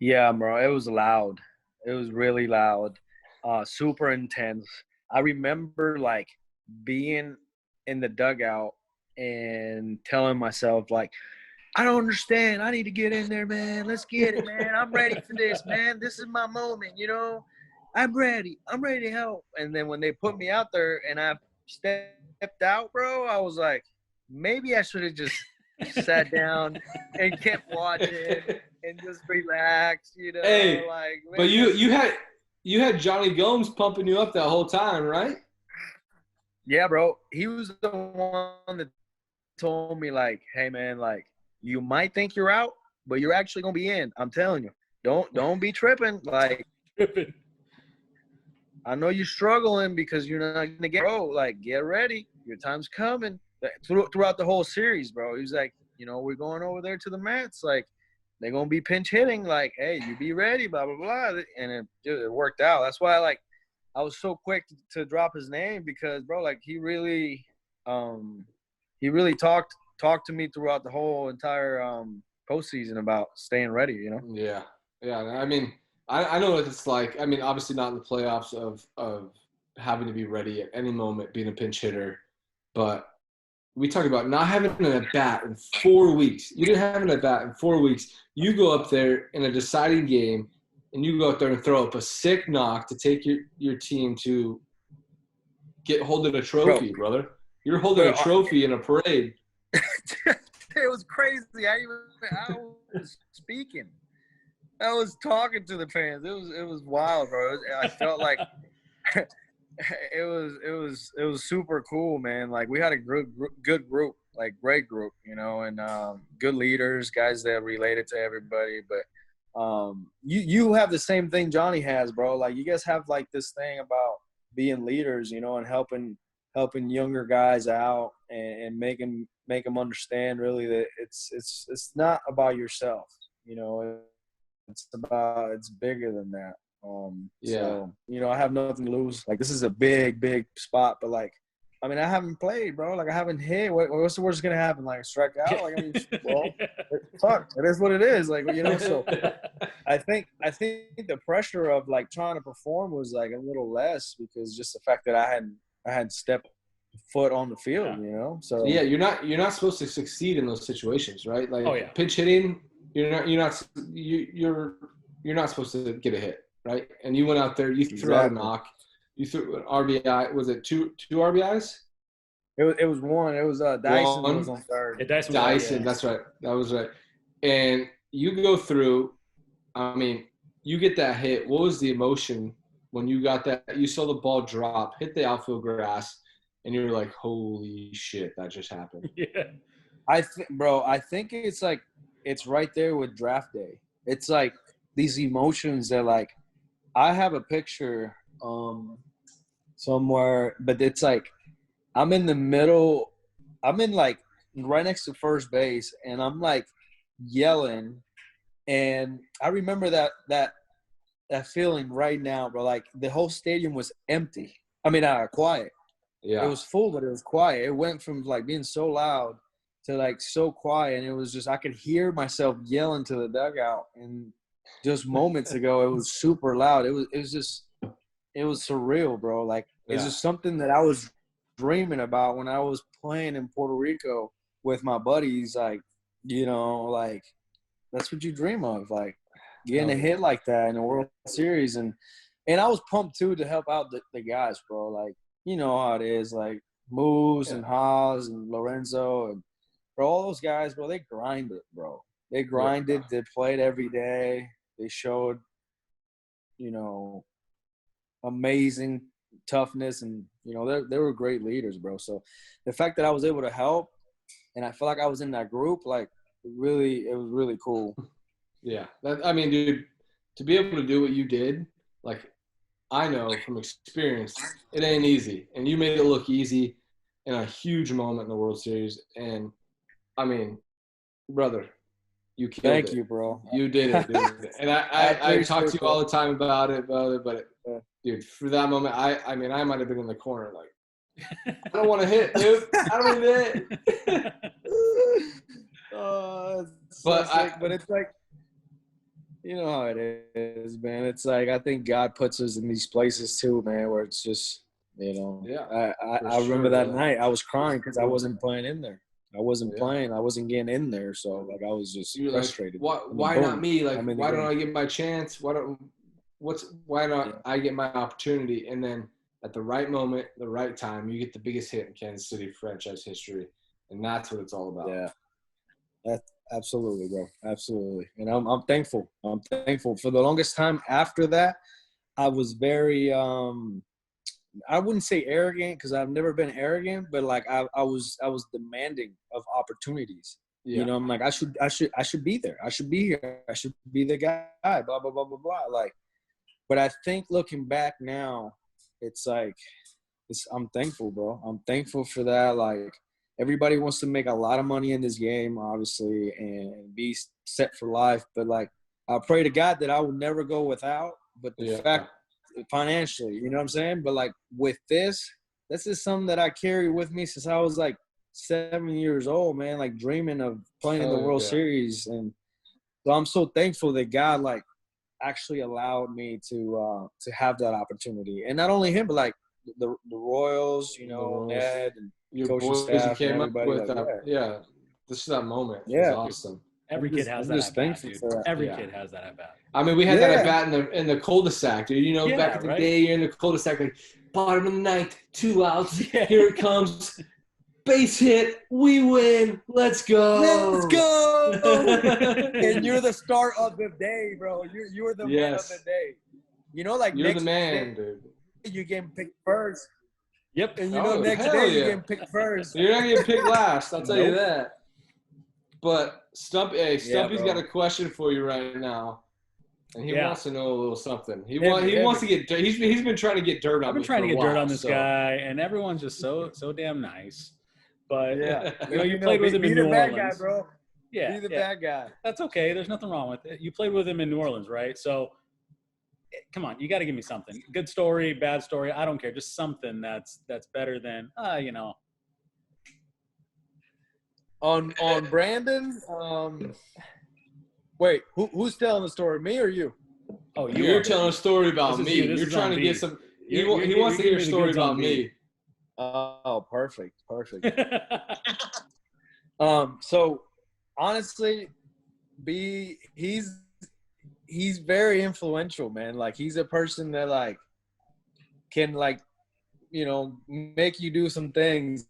Yeah, bro. It was loud. It was really loud. Super intense. I remember like being in the dugout and telling myself like, I don't understand. I need to get in there, man. Let's get it, man. I'm ready for this, man. This is my moment, you know. I'm ready. I'm ready to help. And then when they put me out there and I stepped out, bro, I was like, maybe I should have just sat down and kept watching and just relax, you know. Hey, Like, but maybe I should. you had Johnny Gomes pumping you up that whole time, right? Yeah, bro. He was the one that told me, like, hey, man, like, you might think you're out, but you're actually gonna be in. I'm telling you. Don't be tripping. Like, I know you're struggling because you're not gonna get, bro. Like, get ready. Your time's coming. Throughout the whole series, bro. He was like, you know, we're going over there to the Mets. Like, they're gonna be pinch hitting. Like, hey, you be ready. Blah blah blah. And it worked out. That's why, like, I was so quick to drop his name because, bro, like, he really talked to me throughout the whole entire postseason about staying ready. You know. Yeah, yeah. I mean, I know what it's like. I mean, obviously not in the playoffs of having to be ready at any moment, being a pinch hitter, but we talk about not having an at bat in 4 weeks. You didn't have an at bat in 4 weeks. You go up there in a deciding game, and you go out there and throw up a sick knock to take your team to get holding a Bro, trophy, brother. You're holding a trophy in a parade. it was crazy. I was speaking. I was talking to the fans. It was wild, bro. I felt like it was super cool, man. Like, we had a good group, like, great group, you know, and good leaders, guys that related to everybody. But you have the same thing Johnny has, bro. Like, you guys have like this thing about being leaders, you know, and helping younger guys out and make them understand really that it's not about yourself, you know. It's bigger than that. Yeah. So, you know, I have nothing to lose. Like, this is a big spot, but like, I mean, I haven't played, bro. Like, I haven't hit. What's the worst gonna happen? Like, strike out? Like, I mean, well, fuck, it is what it is. Like, you know. So I think the pressure of like trying to perform was like a little less because just the fact that I hadn't stepped foot on the field, you know. So Yeah, you're not supposed to succeed in those situations, right? Like, Oh, yeah. pitch hitting, you're not supposed to get a hit, right? And you went out there, you threw out a exactly. knock, you threw an RBI. Was it two RBIs? It was one. It was Dyson One. was on third. Yeah, Dyson. Dyson, Yeah. that's right. That was right. And you go through. I mean, you get that hit. What was the emotion when you got that? You saw the ball drop, hit the outfield grass, and you were like, "Holy shit, that just happened!" Yeah. I think it's like it's right there with draft day. It's like these emotions that, like, I have a picture somewhere, but it's like I'm in the middle. I'm in like right next to first base, and I'm like yelling. And I remember that feeling right now, bro. Like, the whole stadium was empty. I mean, quiet. Yeah. It was full, but it was quiet. It went from like being so loud to like so quiet, and it was just I could hear myself yelling to the dugout. And just moments ago, it was super loud. It was surreal, bro. Like, it's just something that I was dreaming about when I was playing in Puerto Rico with my buddies. Like, you know, like, that's what you dream of, like getting a hit like that in the World Series. And I was pumped too to help out the guys, bro. Like, you know how it is, like Moose and Haas and Lorenzo and bro, all those guys, bro, they grinded, bro. They grinded, they played every day. They showed, you know, amazing toughness, and you know, they were great leaders, bro. So the fact that I was able to help, and I feel like I was in that group, like it was really cool. Yeah. I mean, dude, to be able to do what you did, like I know from experience, it ain't easy. And you made it look easy in a huge moment in the World Series. And I mean, brother, you killed it. Thank you, bro. You did it, dude. And I talk to you all the time about it, brother. But dude, for that moment, I mean, I might have been in the corner like, I don't want to hit, dude. I don't want to hit. But it's like, you know how it is, man. It's like I think God puts us in these places too, man, where it's just, you know. Yeah, I remember that yeah. night I was crying because I wasn't playing in there. I wasn't Yeah. playing. I wasn't getting in there. So like I was just You're frustrated. like, And then why boom, not me? Like, I'm in the why don't game. I get my chance? Why not Yeah. I get my opportunity? And then at the right moment, the right time, you get the biggest hit in Kansas City franchise history. And that's what it's all about. Yeah. That's absolutely, bro. Absolutely. And I'm thankful. I'm thankful. For the longest time after that, I was very I wouldn't say arrogant, because I've never been arrogant, but like I was demanding of opportunities. Yeah. You know, I'm like, I should be there. I should be here. I should be the guy. Blah blah blah blah blah. Like, but I think looking back now, it's like, I'm thankful, bro. I'm thankful for that. Like, everybody wants to make a lot of money in this game, obviously, and be set for life. But like, I pray to God that I will never go without. But the fact, financially, you know what I'm saying? But like with this is something that I carry with me since I was like 7 years old, man. Like dreaming of playing in the World Series, and so I'm so thankful that God like actually allowed me to have that opportunity, and not only him, but like the Royals, you know, Ned and your coaching boys staff came and up everybody. with like, yeah, this is that moment. Yeah. It was awesome. Every kid has I'm that just at bat, thankful dude. for that. Every Yeah. kid has that at bat. I mean, we had that Yeah. at bat in the cul-de-sac, dude. You know, Yeah, back in the right? day, you're in the cul-de-sac, like bottom of the ninth, 2 outs. Yeah. Here it comes, base hit, we win. Let's go. Let's go. And you're the star of the day, bro. You were the man of the day. You know, like You're next the man, day, dude. you getting picked first. Yep. And you know, next hell day yeah. you getting picked first. You're not getting picked last, I'll tell you Nope. that. But Stumpy's bro. got a question for you right now, and he Yeah. wants to know a little something. He Heavy. wants to get dirt. He's been trying to get dirt on. I've been me trying for to a get dirt while, on this so. guy, and everyone's just so damn nice. But Yeah. you know, you played with him in New Be the bad Orleans. guy, bro. Yeah, Be the yeah. bad guy. That's okay. There's nothing wrong with it. You played with him in New Orleans, right? So, come on, you got to give me something. Good story, bad story. I don't care. Just something that's better than, you know. On Brandon, wait, who's telling the story? Me or you? Oh, You're telling a story about This is me. you. This You're is trying on to me. get some. He You're wants to hear a giving me the story goods on about me. me. Oh, perfect. So honestly, he's very influential, man. Like, he's a person that like can, like, you know, make you do some things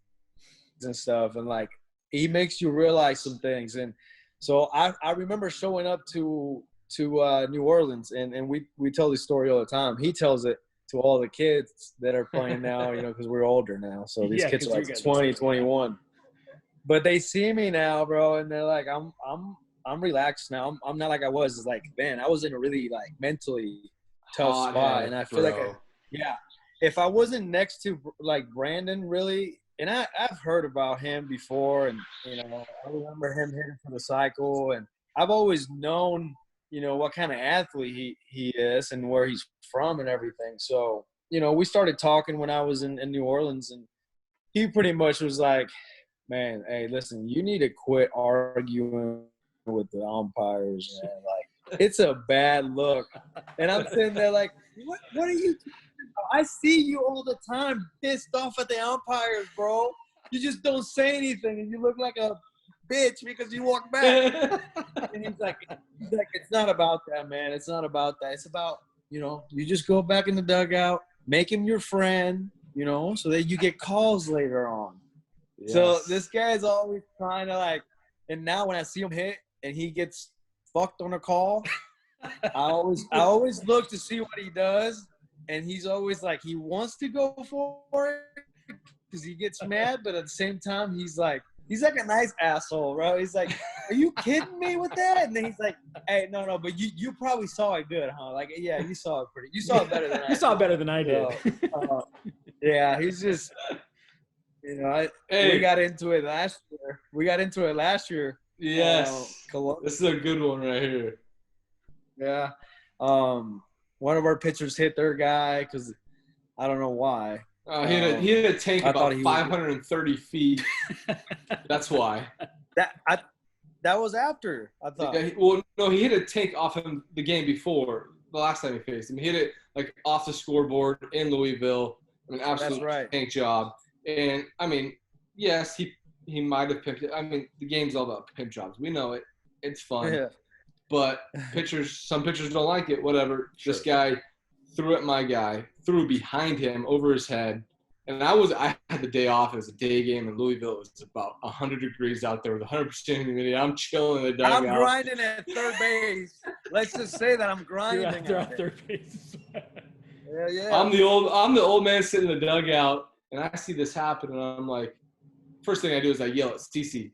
and stuff, and like he makes you realize some things. And so I remember showing up to New Orleans, and we tell this story all the time. He tells it to all the kids that are playing now, you know, because we're older now. So these kids are like 20, 21. But they see me now, bro, and they're like, I'm relaxed now. I'm not like I was. It's like, man, I was in a really like mentally tough spot, and I feel like if I wasn't next to like Brandon, really, and I've heard about him before, and you know, I remember him hitting for the cycle, and I've always known, you know, what kind of athlete he is and where he's from and everything. So, you know, we started talking when I was in New Orleans, and he pretty much was like, man, hey, listen, you need to quit arguing with the umpires, man. Like, it's a bad look. And I'm sitting there like, what are you talking about? I see you all the time pissed off at the umpires, bro. You just don't say anything, and you look like a bitch because you walk back. And he's like, it's not about that, man. It's not about that. It's about, you know, you just go back in the dugout, make him your friend, you know, so that you get calls later on. Yes. So this guy's always trying to like, and now when I see him hit and he gets fucked on a call, I always look to see what he does, and he's always like he wants to go for it because he gets mad, but at the same time he's like a nice asshole, bro. He's like, "Are you kidding me with that?" And then he's like, "Hey, no, but you probably saw it good, huh? Like, yeah, you saw it better than I You saw it did." better than I did. Yeah, he's just, we got into it last year. Yes. Columbus. This is a good one right here. Yeah. One of our pitchers hit their guy because I don't know why. He had a tank I thought about he 530 feet. That's why. That was after, I thought. Well, no, he hit a tank off him the game before, the last time he faced him. He hit it like off the scoreboard in Louisville. I mean, absolute tank job. And I mean, yes, he might have picked it. I mean, the game's all about pimp jobs. We know it. It's fun. Yeah. But some pitchers don't like it, whatever. Sure. This guy threw at my guy, threw behind him over his head. And I had the day off. It was a day game in Louisville. It was about 100 degrees out there with 100% humidity. I'm chilling in the dugout. I'm grinding at third base. Let's just say that I'm grinding at third base. Yeah. I'm the old man sitting in the dugout, and I see this happen, and I'm like, first thing I do is I yell at CC.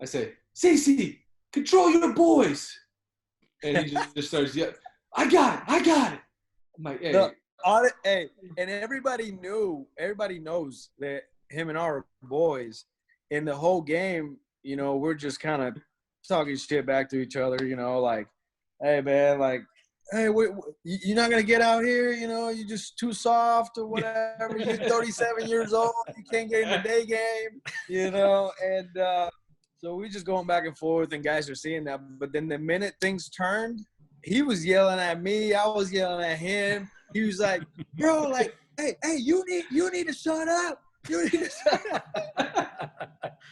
I say, CC, control your boys. And he just starts yelling, I got it. I'm like, hey. And everybody knows that him and our boys in the whole game, we're just kind of talking shit back to each other, like, hey, man, like, hey, you're not going to get out here, you're just too soft or whatever. You're 37 years old. You can't get in the day game, and so we just going back and forth, and guys are seeing that. But then the minute things turned, he was yelling at me. I was yelling at him. He was like, bro, like, hey, you need to shut up. You need to shut up.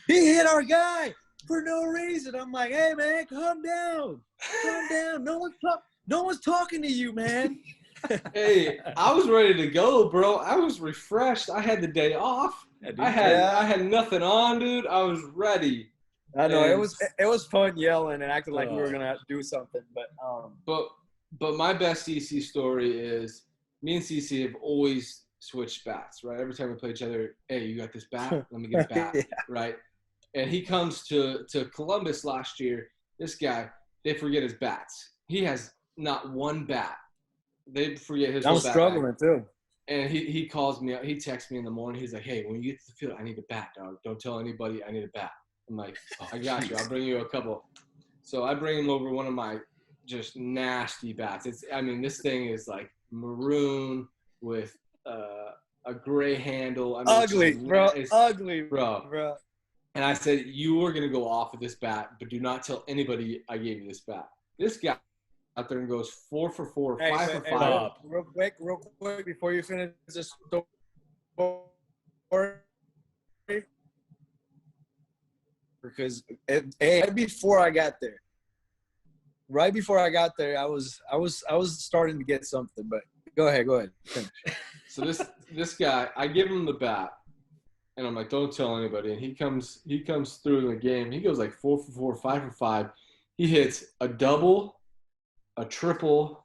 He hit our guy for no reason. I'm like, hey, man, calm down. Calm down. No one's talking to you, man. Hey, I was ready to go, bro. I was refreshed. I had the day off. I had nothing on, dude. I was ready. I know it was fun yelling and acting like we were gonna do something, but my best CC story is me and CC have always switched bats, right? Every time we play each other, hey, you got this bat? Let me get a bat, right? And he comes to Columbus last year. This guy, they forget his bats. He has not one bat. They forget his. I'm struggling too. And he calls me up. He texts me in the morning. He's like, hey, when you get to the field, I need a bat, dog. Don't tell anybody I need a bat. I'm like, oh, I got you. I'll bring you a couple. So I bring him over one of my just nasty bats. This thing is like maroon with a gray handle. Ugly, bro. Ugly, bro. And I said, you are going to go off with this bat, but do not tell anybody I gave you this bat. This guy out there and goes 4 for 4, 5 for 5. Real quick, before you finish this story. Because right before I got there, I was starting to get something. But go ahead, finish. So this guy, I give him the bat, and I'm like, don't tell anybody. And he comes through in the game. He goes like 4 for 4, 5 for 5. He hits a double, a triple.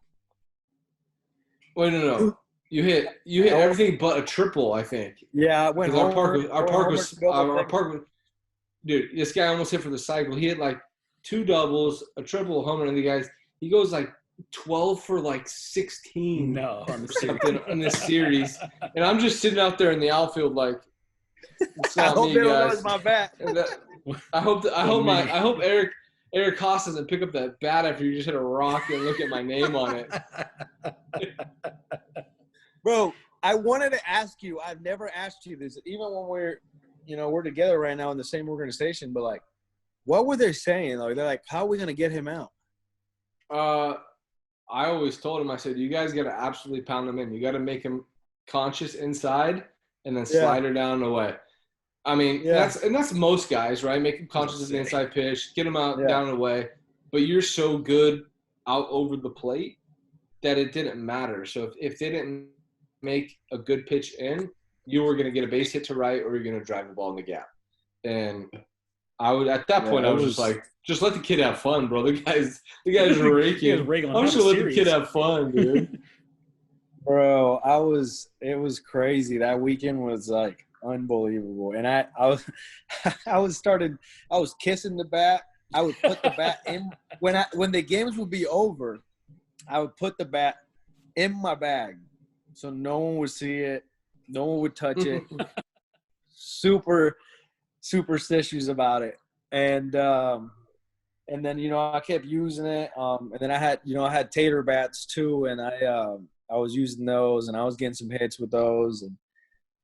Wait, no. You hit everything but a triple, I think. Yeah, it went our park was. Dude, this guy almost hit for the cycle. He hit like 2 doubles, a triple, a home run. He goes like 12 for like 16 or something in this series. And I'm just sitting out there in the outfield like, it's not me, guys. My bat. I hope Eric Haas doesn't pick up that bat after you just hit a rock and look at my name on it. Bro, I wanted to ask you. I've never asked you this, even when we're together right now in the same organization, but like, what were they saying? Like, they're like, how are we going to get him out? I always told him, I said, you guys got to absolutely pound him in. You got to make him conscious inside and then slide her down and away. I mean, that's most guys, right? Make him conscious of the inside pitch, get him out, down and away. But you're so good out over the plate that it didn't matter. So if they didn't make a good pitch in, you were going to get a base hit to right or you're going to drive the ball in the gap. And I would at that point I was just like, just let the kid have fun, bro. The guy's raking. I'm just gonna let the kid have fun, dude. Bro, it was crazy. That weekend was like unbelievable. And I was I was kissing the bat. I would put the bat in when the games would be over, I would put the bat in my bag so no one would see it, no one would touch it. Super superstitious about it. And then I kept using it. And then I had tater bats too, and I was using those, and I was getting some hits with those.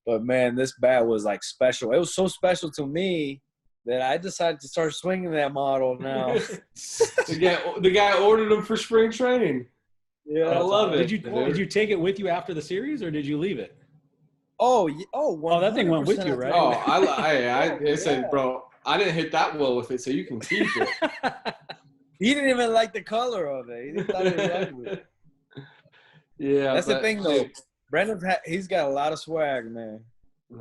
But man, this bat was like special. It was so special to me that I decided to start swinging that model now. The guy ordered them for spring training. Yeah, I love it. Did you take it with you after the series, or did you leave it? Oh, that thing went with you, right? Oh, I said, bro, I didn't hit that well with it, so you can keep it. He didn't even like the color of it. He didn't thought it was ugly. Yeah, that's the thing, though. Brandon, he's got a lot of swag, man.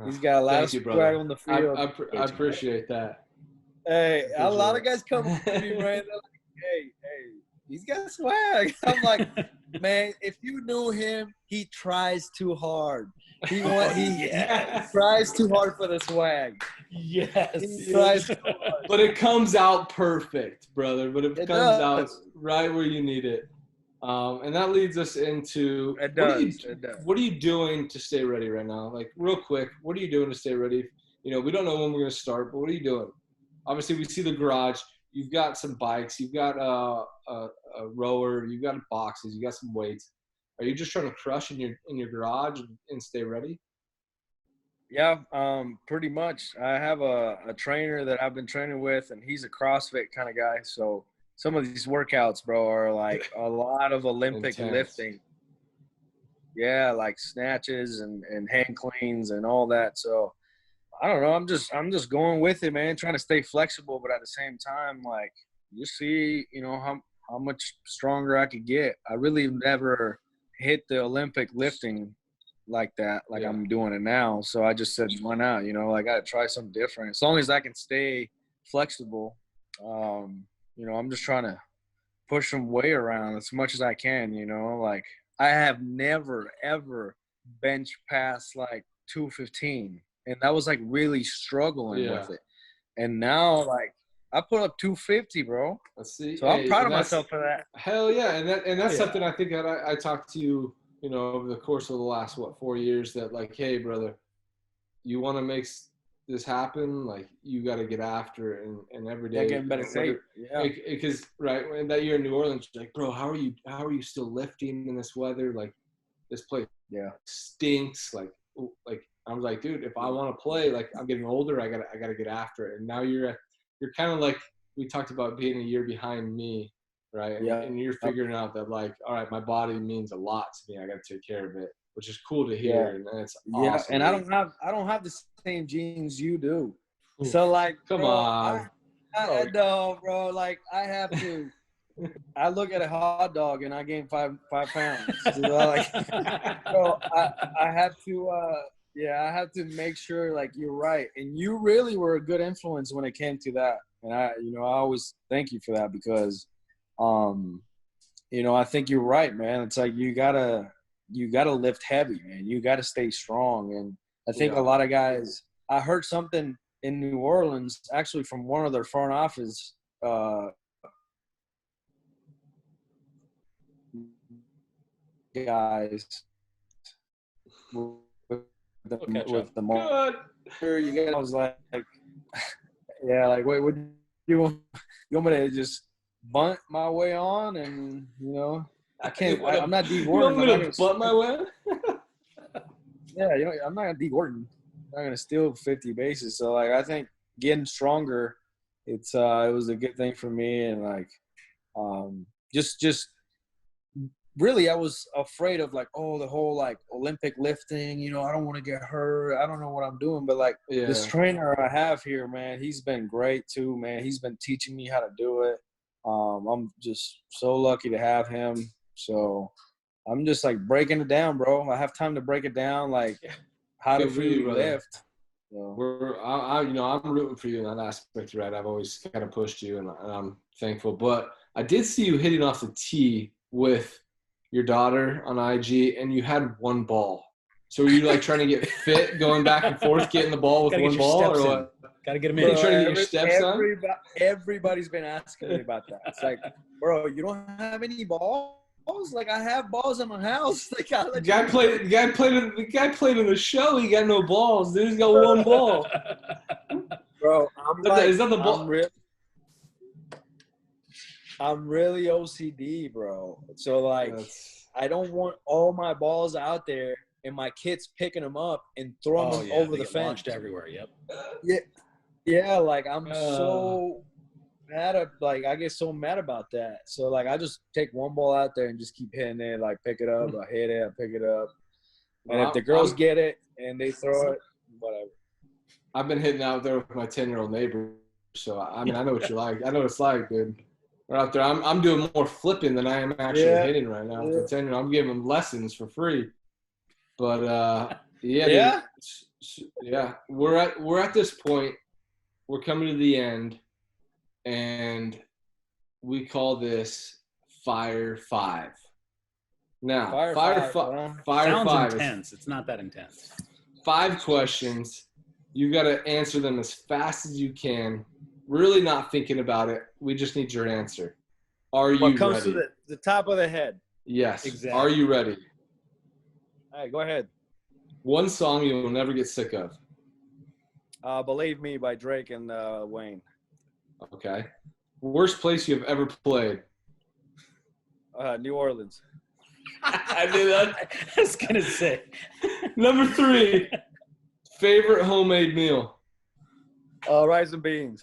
He's got a lot of swag on the field. I appreciate that. Hey, a lot of guys come to me, Brandon. They're like, hey, he's got swag. I'm like, man, if you knew him, he tries too hard. He tries too hard for the swag. Yes. He tries too hard. But it comes out perfect, brother. But it comes out right where you need it. And that leads us into what are you doing to stay ready right now? Like, real quick, what are you doing to stay ready? We don't know when we're going to start, but what are you doing? Obviously, we see the garage. You've got some bikes. You've got a rower. You've got boxes. You got some weights. Are you just trying to crush in your garage and stay ready? Yeah, pretty much. I have a trainer that I've been training with, and he's a CrossFit kind of guy. So some of these workouts, bro, are like a lot of Olympic lifting. Yeah, like snatches and hand cleans and all that. So I don't know. I'm just going with it, man. Trying to stay flexible, but at the same time, like, just see, how much stronger I could get. I really never hit the Olympic lifting like that, I'm doing it now. So I just said, why not? I got to try something different. As long as I can stay flexible, I'm just trying to push some weight around as much as I can, like I have never, ever bench past like 215. And that was like really struggling with it. And now, like, I put up 250, bro. Let's see. So I'm proud of myself for that. Hell yeah. And that's something I think that I talked to you, over the course of the last, 4 years, that like, hey, brother, you want to make this happen? Like, you got to get after it, and every day. Getting better shape. Yeah. Because when that year in New Orleans, like, bro, how are you still lifting in this weather? Like, this place stinks. Like I was like, dude, if I want to play, like, I'm getting older, I gotta get after it. And now you're kind of like, we talked about being a year behind me, right? And you're figuring out that, like, all right, my body means a lot to me. I got to take care of it, which is cool to hear. And it's awesome. Yeah, and I don't have the same genes you do. So, like, come on. I know, bro. Like, I have to. I look at a hot dog and I gain 5 pounds. So, like, bro, I have to. I have to make sure, like, you're right. And you really were a good influence when it came to that. And I always thank you for that because, I think you're right, man. It's like you gotta lift heavy, man. You gotta stay strong. And I think a lot of guys. I heard something in New Orleans, actually, from one of their front office guys. With the moment. I was like, yeah, like, wait, what you want me to just bunt my way on? And I can't. I'm not D Gordon. You want me to bunt my way on? Yeah, I'm not D Gordon. I'm not gonna steal 50 bases. So, like, I think getting stronger, it was a good thing for me. And, like, just. Really, I was afraid of, like, the whole, like, Olympic lifting, I don't want to get hurt. I don't know what I'm doing. But, like, this trainer I have here, man, he's been great too, man. He's been teaching me how to do it. I'm just so lucky to have him. So I'm just, like, breaking it down, bro. I have time to break it down, like, how to really lift. I'm rooting for you in that aspect, right? I've always kind of pushed you, and I'm thankful. But I did see you hitting off the tee with your daughter on IG, and you had one ball. So were you like trying to get fit, going back and forth, getting the ball with Gotta one get your ball, steps or in. what? Gotta get them Bro, in. trying to get your steps done? Everybody's been asking me about that. It's like, bro, you don't have any balls? Like, I have balls in my house. Like, The guy played in the show. He got no balls. Dude, he's got one ball. Bro, Is that the ball? I'm really OCD, bro. So like, I don't want all my balls out there and my kids picking them up and throwing them over the fence. Launched everywhere. Yep. Yeah. Like I'm so mad at, like, I get so mad about that. So like, I just take one ball out there and just keep hitting it. Like, pick it up, I hit it, I pick it up. And if the girls get it and they throw it, whatever. I've been hitting out there with my 10-year-old neighbor, so I mean, I know what you like. I know what it's like, dude. We're out there. I'm doing more flipping than I am actually hitting right now. With the 10-year-old, I'm giving them lessons for free. But yeah. We're at this point. We're coming to the end, and we call this Fire 5. Now, Fire Sounds 5 intense. It's not that intense. 5 questions. You got to answer them as fast as you can. Really not thinking about it. We just need your answer. Are you ready? What comes to the top of the head? Yes. Exactly. Are you ready? All right, go ahead. One song you will never get sick of. Believe Me by Drake and Wayne. Okay. Worst place you've ever played. New Orleans. I knew that. I was gonna say. Number 3. Favorite homemade meal. Rice and beans.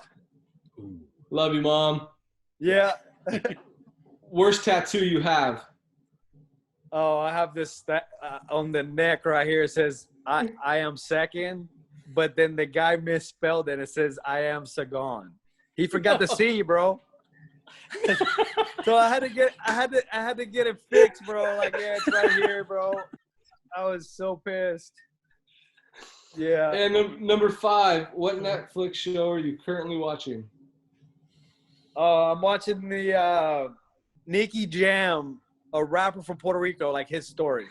Love you, Mom. Yeah. Worst tattoo you have. Oh, I have this on the neck right here. It says I am second, but then the guy misspelled it. It says I am Sagan. He forgot the C, bro. So I had to get it fixed, bro. Like, yeah, it's right here, bro. I was so pissed. Yeah. And number 5, what Netflix show are you currently watching? I'm watching the Nicky Jam, a rapper from Puerto Rico, like his story.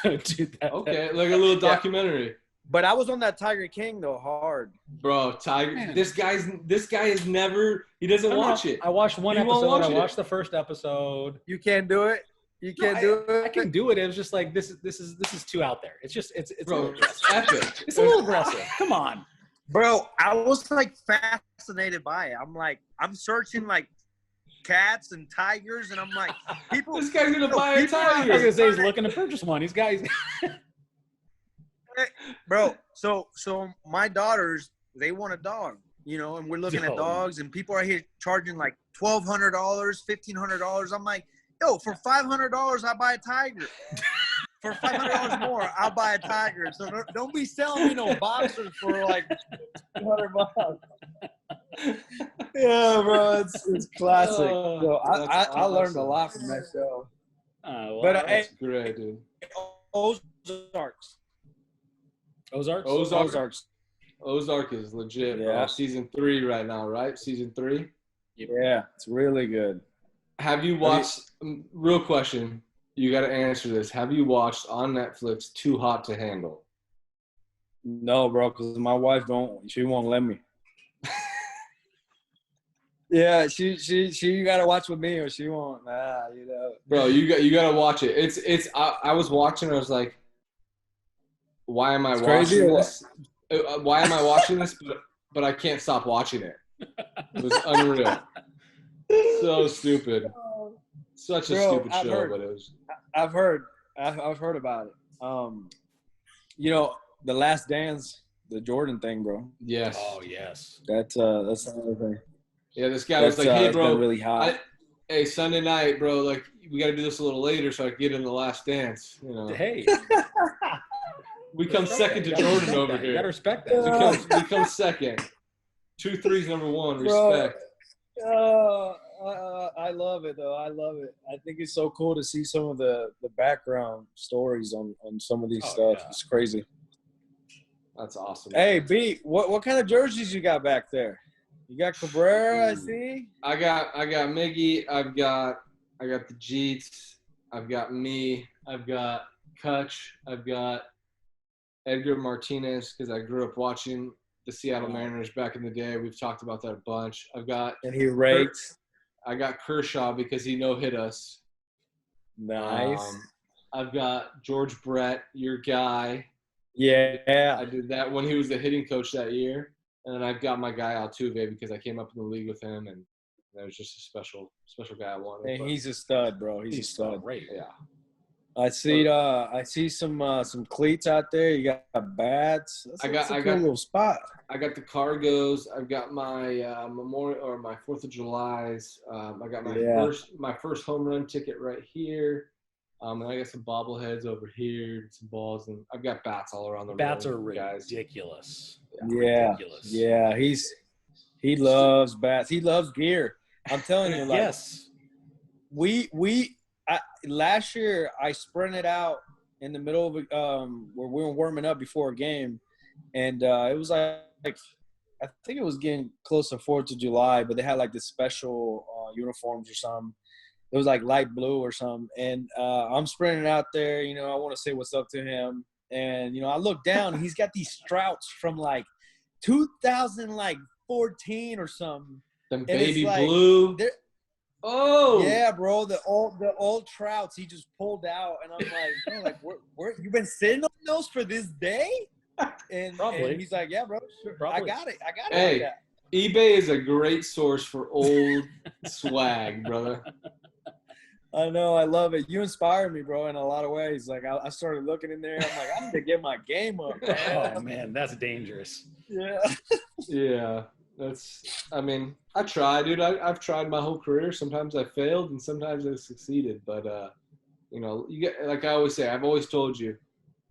Dude, Okay, like a little documentary. But I was on that Tiger King though, hard. Bro, Tiger. Man. This guy is never. He doesn't watch it. I watched one episode. I watched the first episode. You can't do it. You can't do it. I can do it. It was just like this is too out there. It's just it's bro, epic. It's a little aggressive. Come on, bro. I was like fascinated by it. I'm searching like cats and tigers, and I'm like, people. This guy's gonna buy a tiger. I was gonna say he's looking to purchase one. He's bro. So my daughters, they want a dog, you know, and we're looking at dogs, and people are here charging like $1,200, $1,500. I'm like, yo, for $500, I buy a tiger. For $500 more, I'll buy a tiger. So don't be selling me no boxers for like $200. Yeah, bro, it's classic. So I learned a lot from that show. Well, but that's great, dude. Ozark is legit. Yeah. Bro. Season 3 right now, right? Season 3. Yeah, it's really good. Have you watched? Real question. You got to answer this. Have you watched on Netflix Too Hot to Handle? No, bro, because my wife she won't let me. Yeah, she got to watch with me or she won't. You know. Bro, you got to watch it. It's. I was watching. I was like, why am I watching this? Why am I watching this? But I can't stop watching it. It was unreal. So stupid. Such a stupid show, but it was. I've heard about it. You know, The Last Dance, the Jordan thing, bro. Yes. Oh yes. That's another thing. Yeah, this guy was like, "Hey, bro, really hot. Hey, Sunday night, bro. Like, we got to do this a little later so I can get in The Last Dance." You know. Hey. We come second to Jordan over here. You gotta respect that. We come second. 2 3's number 1. Respect. I love it, though. I love it. I think it's so cool to see some of the background stories on some of these stuff. Yeah. It's crazy. That's awesome. Hey, B, what kind of jerseys you got back there? You got Cabrera, I see. I got Miggy. I got the Jeets. I've got me. I've got Kutch. I've got Edgar Martinez because I grew up watching the Seattle Mariners back in the day. We've talked about that a bunch. And he rakes. I got Kershaw because he no-hit us. Nice. I've got George Brett, your guy. Yeah. I did that when he was the hitting coach that year. And then I've got my guy Altuve because I came up in the league with him, and that was just a special guy I wanted. And he's a stud, bro. He's a stud. Great. Yeah. I see some cleats out there. You got bats. That's a cool little spot. I got the cargos. I've got my Memorial or my 4th of July's. I got my first home run ticket right here. And I got some bobbleheads over here, some balls, and I've got bats all around the room. Bats are guys. ridiculous. Yeah. Ridiculous. Yeah. He loves bats. He loves gear. I'm telling you, like, Yes. Last year I sprinted out in the middle of where we were warming up before a game, and it was like I think it was getting close to 4th of July, but they had like this special uniforms or something. It was like light blue or something, and I'm sprinting out there. You know, I want to say what's up to him, and I look down, and he's got these Strouts from like 2014 or something. Them baby blue. Oh yeah, bro, the old Trouts he just pulled out, and I'm like, bro, like you've been sitting on those for this day? And he's like, yeah, bro, sure, I got it. Hey, like eBay is a great source for old swag, brother. I know, I love it. You inspired me, bro, in a lot of ways. Like I started looking in there. I'm like, I need to get my game up, man. Oh man, that's dangerous. Yeah. Yeah. I try, dude. I've tried my whole career. Sometimes I failed and sometimes I succeeded. But, you get, like I always say, I've always told you,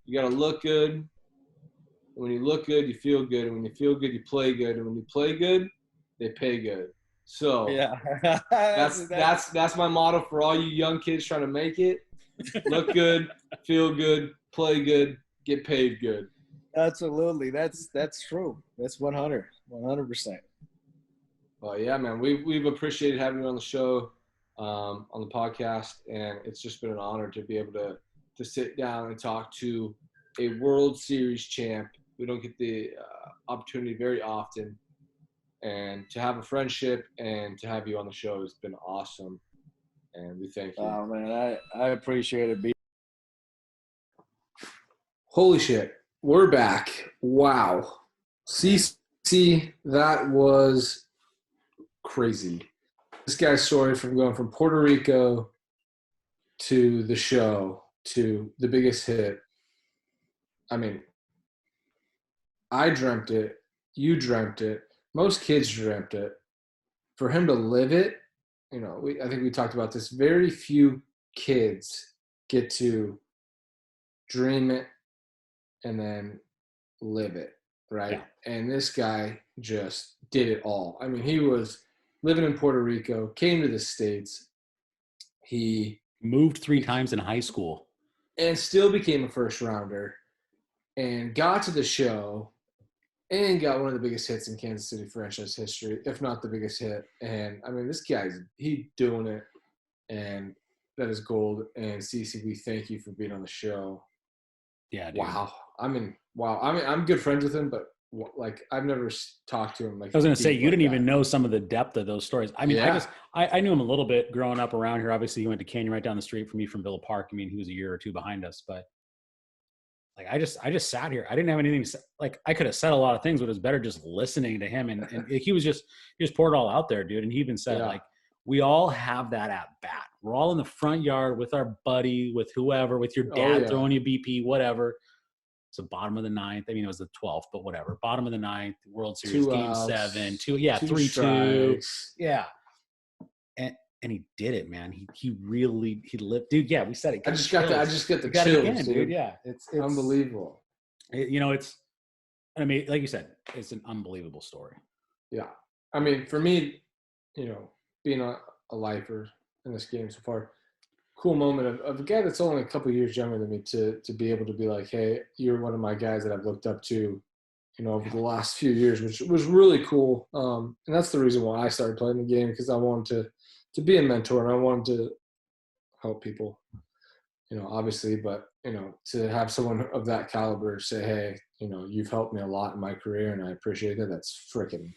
you got to look good. When you look good, you feel good. And when you feel good, you play good. And when you play good, they pay good. So yeah, that's my motto for all you young kids trying to make it. Look good, feel good, play good, get paid good. Absolutely. That's true. That's 100%. Well, yeah, man, we've appreciated having you on the show, on the podcast, and it's just been an honor to be able to sit down and talk to a World Series champ. We don't get the opportunity very often, and to have a friendship and to have you on the show has been awesome, and we thank you. Oh man, I appreciate it. Holy shit. We're back. Wow. CC, that was crazy. This guy's story from going from Puerto Rico to the show to the biggest hit. I mean, I dreamt it. You dreamt it. Most kids dreamt it. For him to live it, I think we talked about this. Very few kids get to dream it and then live it, right? Yeah. And this guy just did it all. I mean, he was living in Puerto Rico, came to the States. He moved 3 times in high school. And still became a first rounder and got to the show and got one of the biggest hits in Kansas City franchise history, if not the biggest hit. And, I mean, this guy's doing it, and that is gold. And, CeCe, we thank you for being on the show. Yeah, dude. Wow. I'm good friends with him, but I've never talked to him. I was going to say, you didn't even know some of the depth of those stories. I mean, yeah. I knew him a little bit growing up around here. Obviously, he went to Canyon right down the street from me from Villa Park. I mean, he was a year or two behind us, but I just sat here. I didn't have anything to say. I could have said a lot of things, but it was better just listening to him. And he just poured it all out there, dude. And he even said, we all have that at bat. We're all in the front yard with our buddy, with whoever, with your dad throwing you BP, whatever. It's the bottom of the 9th. I mean, it was the 12th, but whatever. Bottom of the 9th, World Series, Game 7, 3-2. Yeah. And he did it, man. He lived, dude. Yeah, we said it. I just got the chills, again, dude. Yeah, it's unbelievable. I mean, like you said, it's an unbelievable story. Yeah, I mean, for me, being a lifer in this game so far, cool moment of a guy that's only a couple of years younger than me to be able to be like, hey, you're one of my guys that I've looked up to over the last few years, which was really cool. And that's the reason why I started playing the game, because I wanted to be a mentor and I wanted to help people, obviously, but, to have someone of that caliber say, hey, you've helped me a lot in my career and I appreciate it. That's freaking,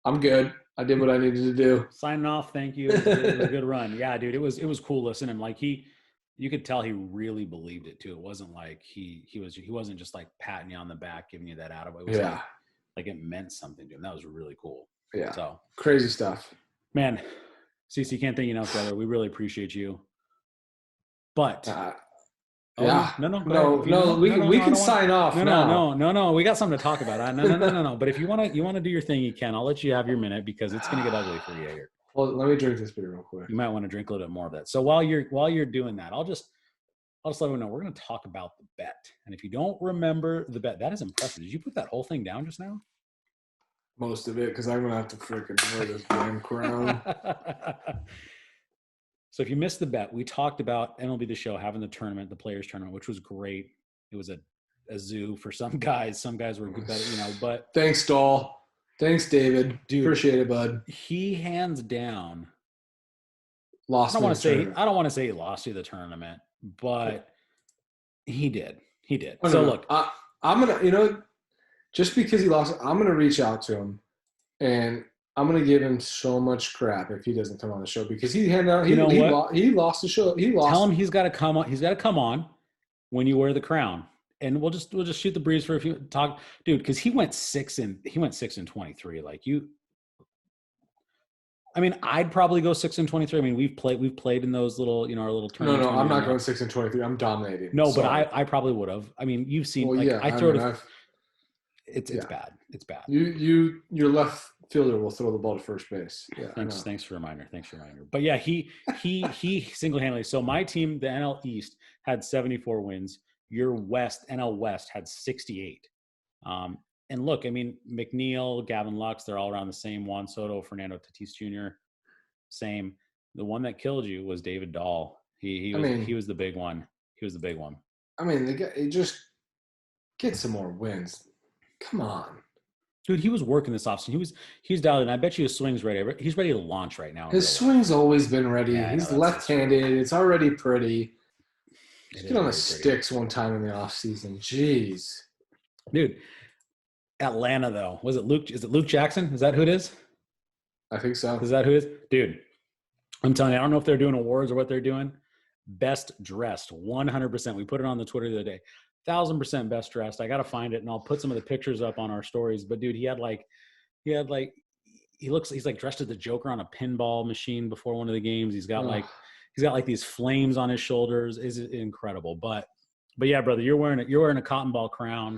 I'm good. I did what I needed to do. Signing off. Thank you. It was a good run. Yeah, dude, it was cool listening. Like you could tell he really believed it too. It wasn't like he wasn't just like patting you on the back, giving you that attaboy. It was like it meant something to him. That was really cool. Yeah. So crazy stuff. Man, CC, can't thank you enough, brother. We really appreciate you. But we can sign off. No. We got something to talk about. No. But if you want to do your thing, you can. I'll let you have your minute because it's gonna get ugly for you here. Well, let me drink this beer real quick. You might want to drink a little bit more of that. So while you're doing that, I'll just let everyone know we're going to talk about the bet. And if you don't remember the bet, that is impressive. Did you put that whole thing down just now? Most of it, because I'm gonna have to freaking wear this damn crown. So if you missed the bet, we talked about MLB The Show having the tournament, the players tournament, which was great. It was a zoo for some guys. Some guys were good, but thanks, Doll. Thanks, David. Dude, appreciate it, bud. He hands down lost. I don't want to say he lost you the tournament, but he did. Look, I'm gonna, just because he lost, I'm gonna reach out to him, and I'm gonna give him so much crap if he doesn't come on the show, because he lost the show. Tell him he's got to come on. He's got to come on when you wear the crown. And we'll just shoot the breeze for a few talk, dude. Because he went 6 and 23. Like you, I mean, I'd probably go 6 and 23. I mean, we've played in those little, our little tournaments. No, I'm not going 6 and 23. I'm dominating. No, sorry. But I probably would have. I mean, you've seen. Well, I throw it. It's bad. It's bad. Your left fielder will throw the ball to first base. Yeah. Thanks for the reminder. But yeah, he single-handedly. So my team, the NL East, had 74 wins. Your NL West had 68. And look, I mean, McNeil, Gavin Lux, they're all around the same. Juan Soto, Fernando Tatis Jr., same. The one that killed you was David Dahl. He was the big one. He was the big one. I mean, the guy, just get some more wins. Come on. Dude, he was working this offseason. He's dialed in. I bet you his swing's ready. He's ready to launch right now. His swing's always been ready. Yeah, he's left-handed. It's already pretty. Just get on the sticks one time in the offseason. Jeez. Dude, Atlanta, though. Was it Luke? Is it Luke Jackson? Is that who it is? I think so. Is that who it is? Dude, I'm telling you, I don't know if they're doing awards or what they're doing. Best dressed, 100%. We put it on the Twitter the other day. 1,000% best dressed. I got to find it, and I'll put some of the pictures up on our stories. But, dude, he's like dressed as the Joker on a pinball machine before one of the games. He's got like these flames on his shoulders. Is incredible. But yeah, brother, you're wearing a cotton ball crown,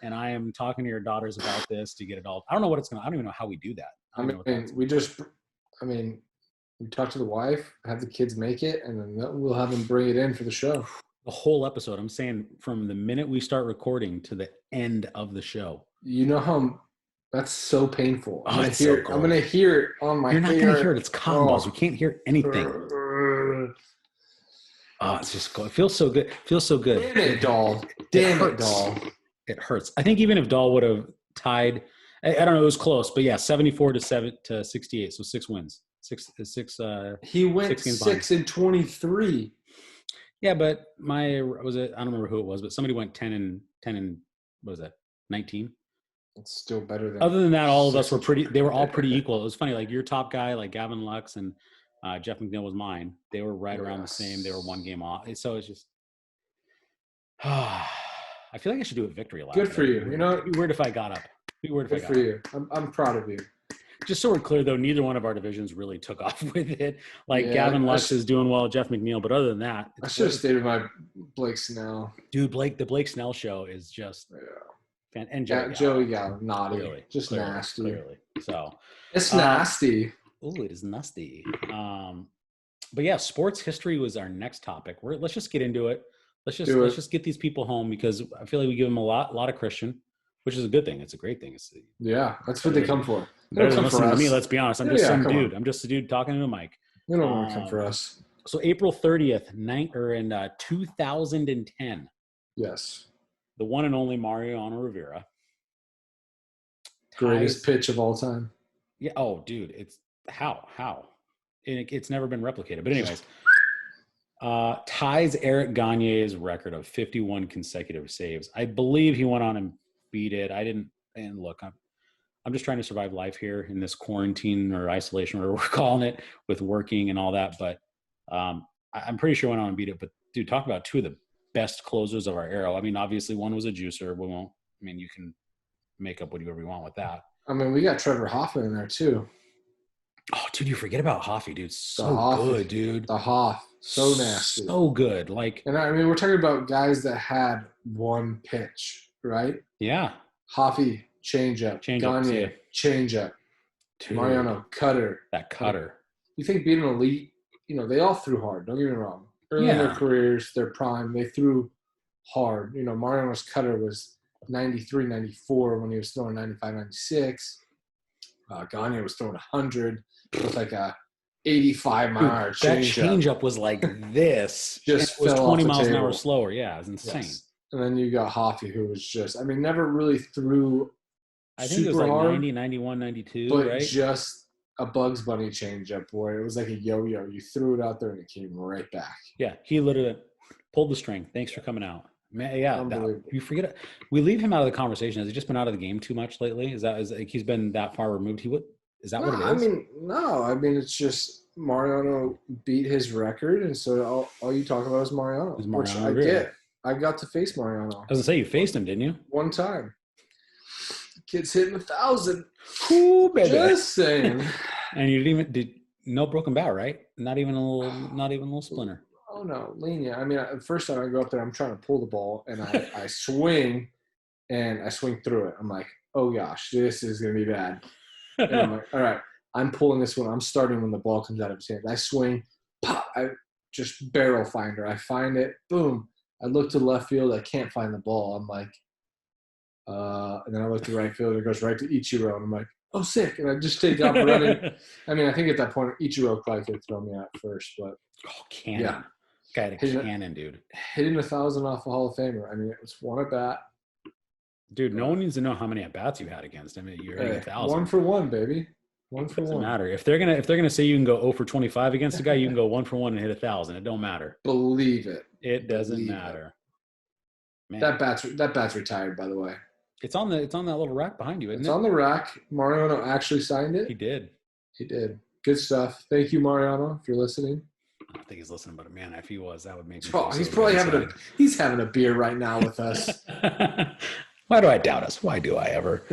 and I am talking to your daughters about this to get it all. I don't know what it's gonna. I don't even know how we do that. We talk to the wife, have the kids make it, and then we'll have them bring it in for the show. The whole episode. I'm saying from the minute we start recording to the end of the show. You know how that's so painful. I'm gonna hear it on my. You're not gonna hear it. It's cotton balls. You can't hear anything. Oh, it's just cool. It feels so good. Damn it, Doll. Doll. It hurts. I think even if Doll would have tied, I don't know, it was close, but yeah, 74 to 68. So 6 wins. Six. He went 6 and 23. Yeah, but I don't remember who it was, but somebody went 10 and what was that? 19. It's still better than. Other than that, all of us were they were all pretty equal. It was funny, like your top guy, like Gavin Lux and Jeff McNeil was mine. They were right around the same. They were 1 game off. So it's just, I feel like I should do a victory lap. Good for you. It'd be weird if I got up. Good for you. I'm proud of you. Just so we're clear, though, neither one of our divisions really took off with it. Like Gavin Lux is doing well, Jeff McNeil, but other than that, I should have stayed with my Blake Snell. Dude, the Blake Snell show is just and Joey Gallo, naughty, clearly, nasty. Clearly, so it's nasty. Oh, it is nasty. But yeah, sports history was our next topic. Let's just get into it. Let's just get these people home because I feel like we give them a lot of Christian, which is a good thing. It's a great thing. That's what they come for. They don't come for me. Let's be honest. I'm just some dude. I'm just a dude talking to a mic. They don't want to come for us. So April 30th, in 2010. Yes. The one and only Mariano Rivera Greatest ties. pitch of all time. Yeah. Oh, dude, it's how, and it's never been replicated. But anyways, ties Eric Gagne's record of 51 consecutive saves. I believe he went on and beat it. I didn't. And look, I'm just trying to survive life here in this quarantine or isolation, whatever we're calling it, with working and all that. But I'm pretty sure I went on and beat it. But dude, talk about two of the best closers of our era. I mean, obviously one was a juicer. We won't. I mean, you can make up whatever you want with that. I mean, we got Trevor Hoffman in there too. Oh, dude, you forget about Hoffy, dude. So Hoff, good, dude. The Hoff, so nasty. So good. Like, and I mean, we're talking about guys that had one pitch, right? yeah. Hoffy, changeup. Gagne, changeup. Mariano, cutter. That cutter. You think being an elite, they all threw hard. Don't get me wrong. Early in their careers, their prime, they threw hard. Mariano's cutter was 93, 94 when he was throwing 95, 96. Gagne was throwing 100 with like a 85-mile-an-hour changeup. That changeup was like this. Just it was fell 20 off the miles an table. hour slower. Yeah, it was insane. Yes. And then you got Hoffy, who was just, never really threw I think it was like hard, 90, 91, 92, but right? just a Bugs Bunny changeup where it was like a yo-yo. You threw it out there and it came right back. Yeah, he literally pulled the string. Thanks for coming out. Man, yeah, you forget it. We leave him out of the conversation. Has he just been out of the game too much lately? Is like he's been that far removed? Is that what it is? No. It's just Mariano beat his record, and so all you talk about is Mariano. Which I get. I got to face Mariano. I was gonna say you faced him, didn't you? One time. Kid's hitting 1,000. Ooh, baby. Just saying. And you did no broken bow, right? Not even a little splinter. Oh no, lenient. The first time I go up there, I'm trying to pull the ball, and I swing, and I swing through it. I'm like, oh gosh, this is gonna be bad. And I'm like, all right, I'm pulling this one. I'm starting when the ball comes out of his hands. I swing, pop, I just barrel finder. I find it, boom. I look to left field. I can't find the ball. I'm like, and then I look to right field. It goes right to Ichiro, and I'm like, oh, sick. And I just take off running. I think at that point, Ichiro probably could throw me out first, but cannon. Yeah. Guy had a cannon, dude. Hitting 1,000 off a Hall of Famer. It was one at bat. Dude, no one needs to know how many at bats you had against him. You're 1,000. 1 for 1, baby. 1 for 1. Doesn't matter. If they're gonna say you can go 0 for 25 against a guy, you can go 1 for 1 and hit 1,000. It don't matter. Believe it. It doesn't matter. Man. That bat's retired, by the way. It's on that little rack behind you, isn't it? It's on the rack. Mariano actually signed it. He did. Good stuff. Thank you, Mariano, if you're listening. I don't think he's listening, but man, if he was, that would make me he's probably having a beer right now with us. Why do I doubt us? Why do I ever?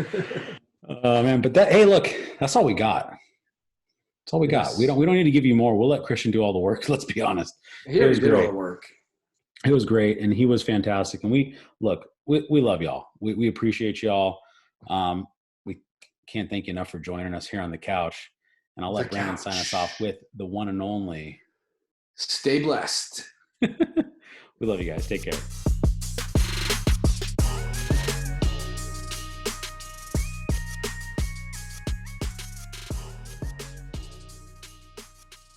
Man, but hey, look, that's all we got. That's all we got. We don't need to give you more. We'll let Christian do all the work. Let's be honest. He already did all the work. It was great, and he was fantastic. And we love y'all. We appreciate y'all. We can't thank you enough for joining us here on the couch. And I'll let Brandon sign us off with the one and only. Stay blessed. We love you guys. Take care.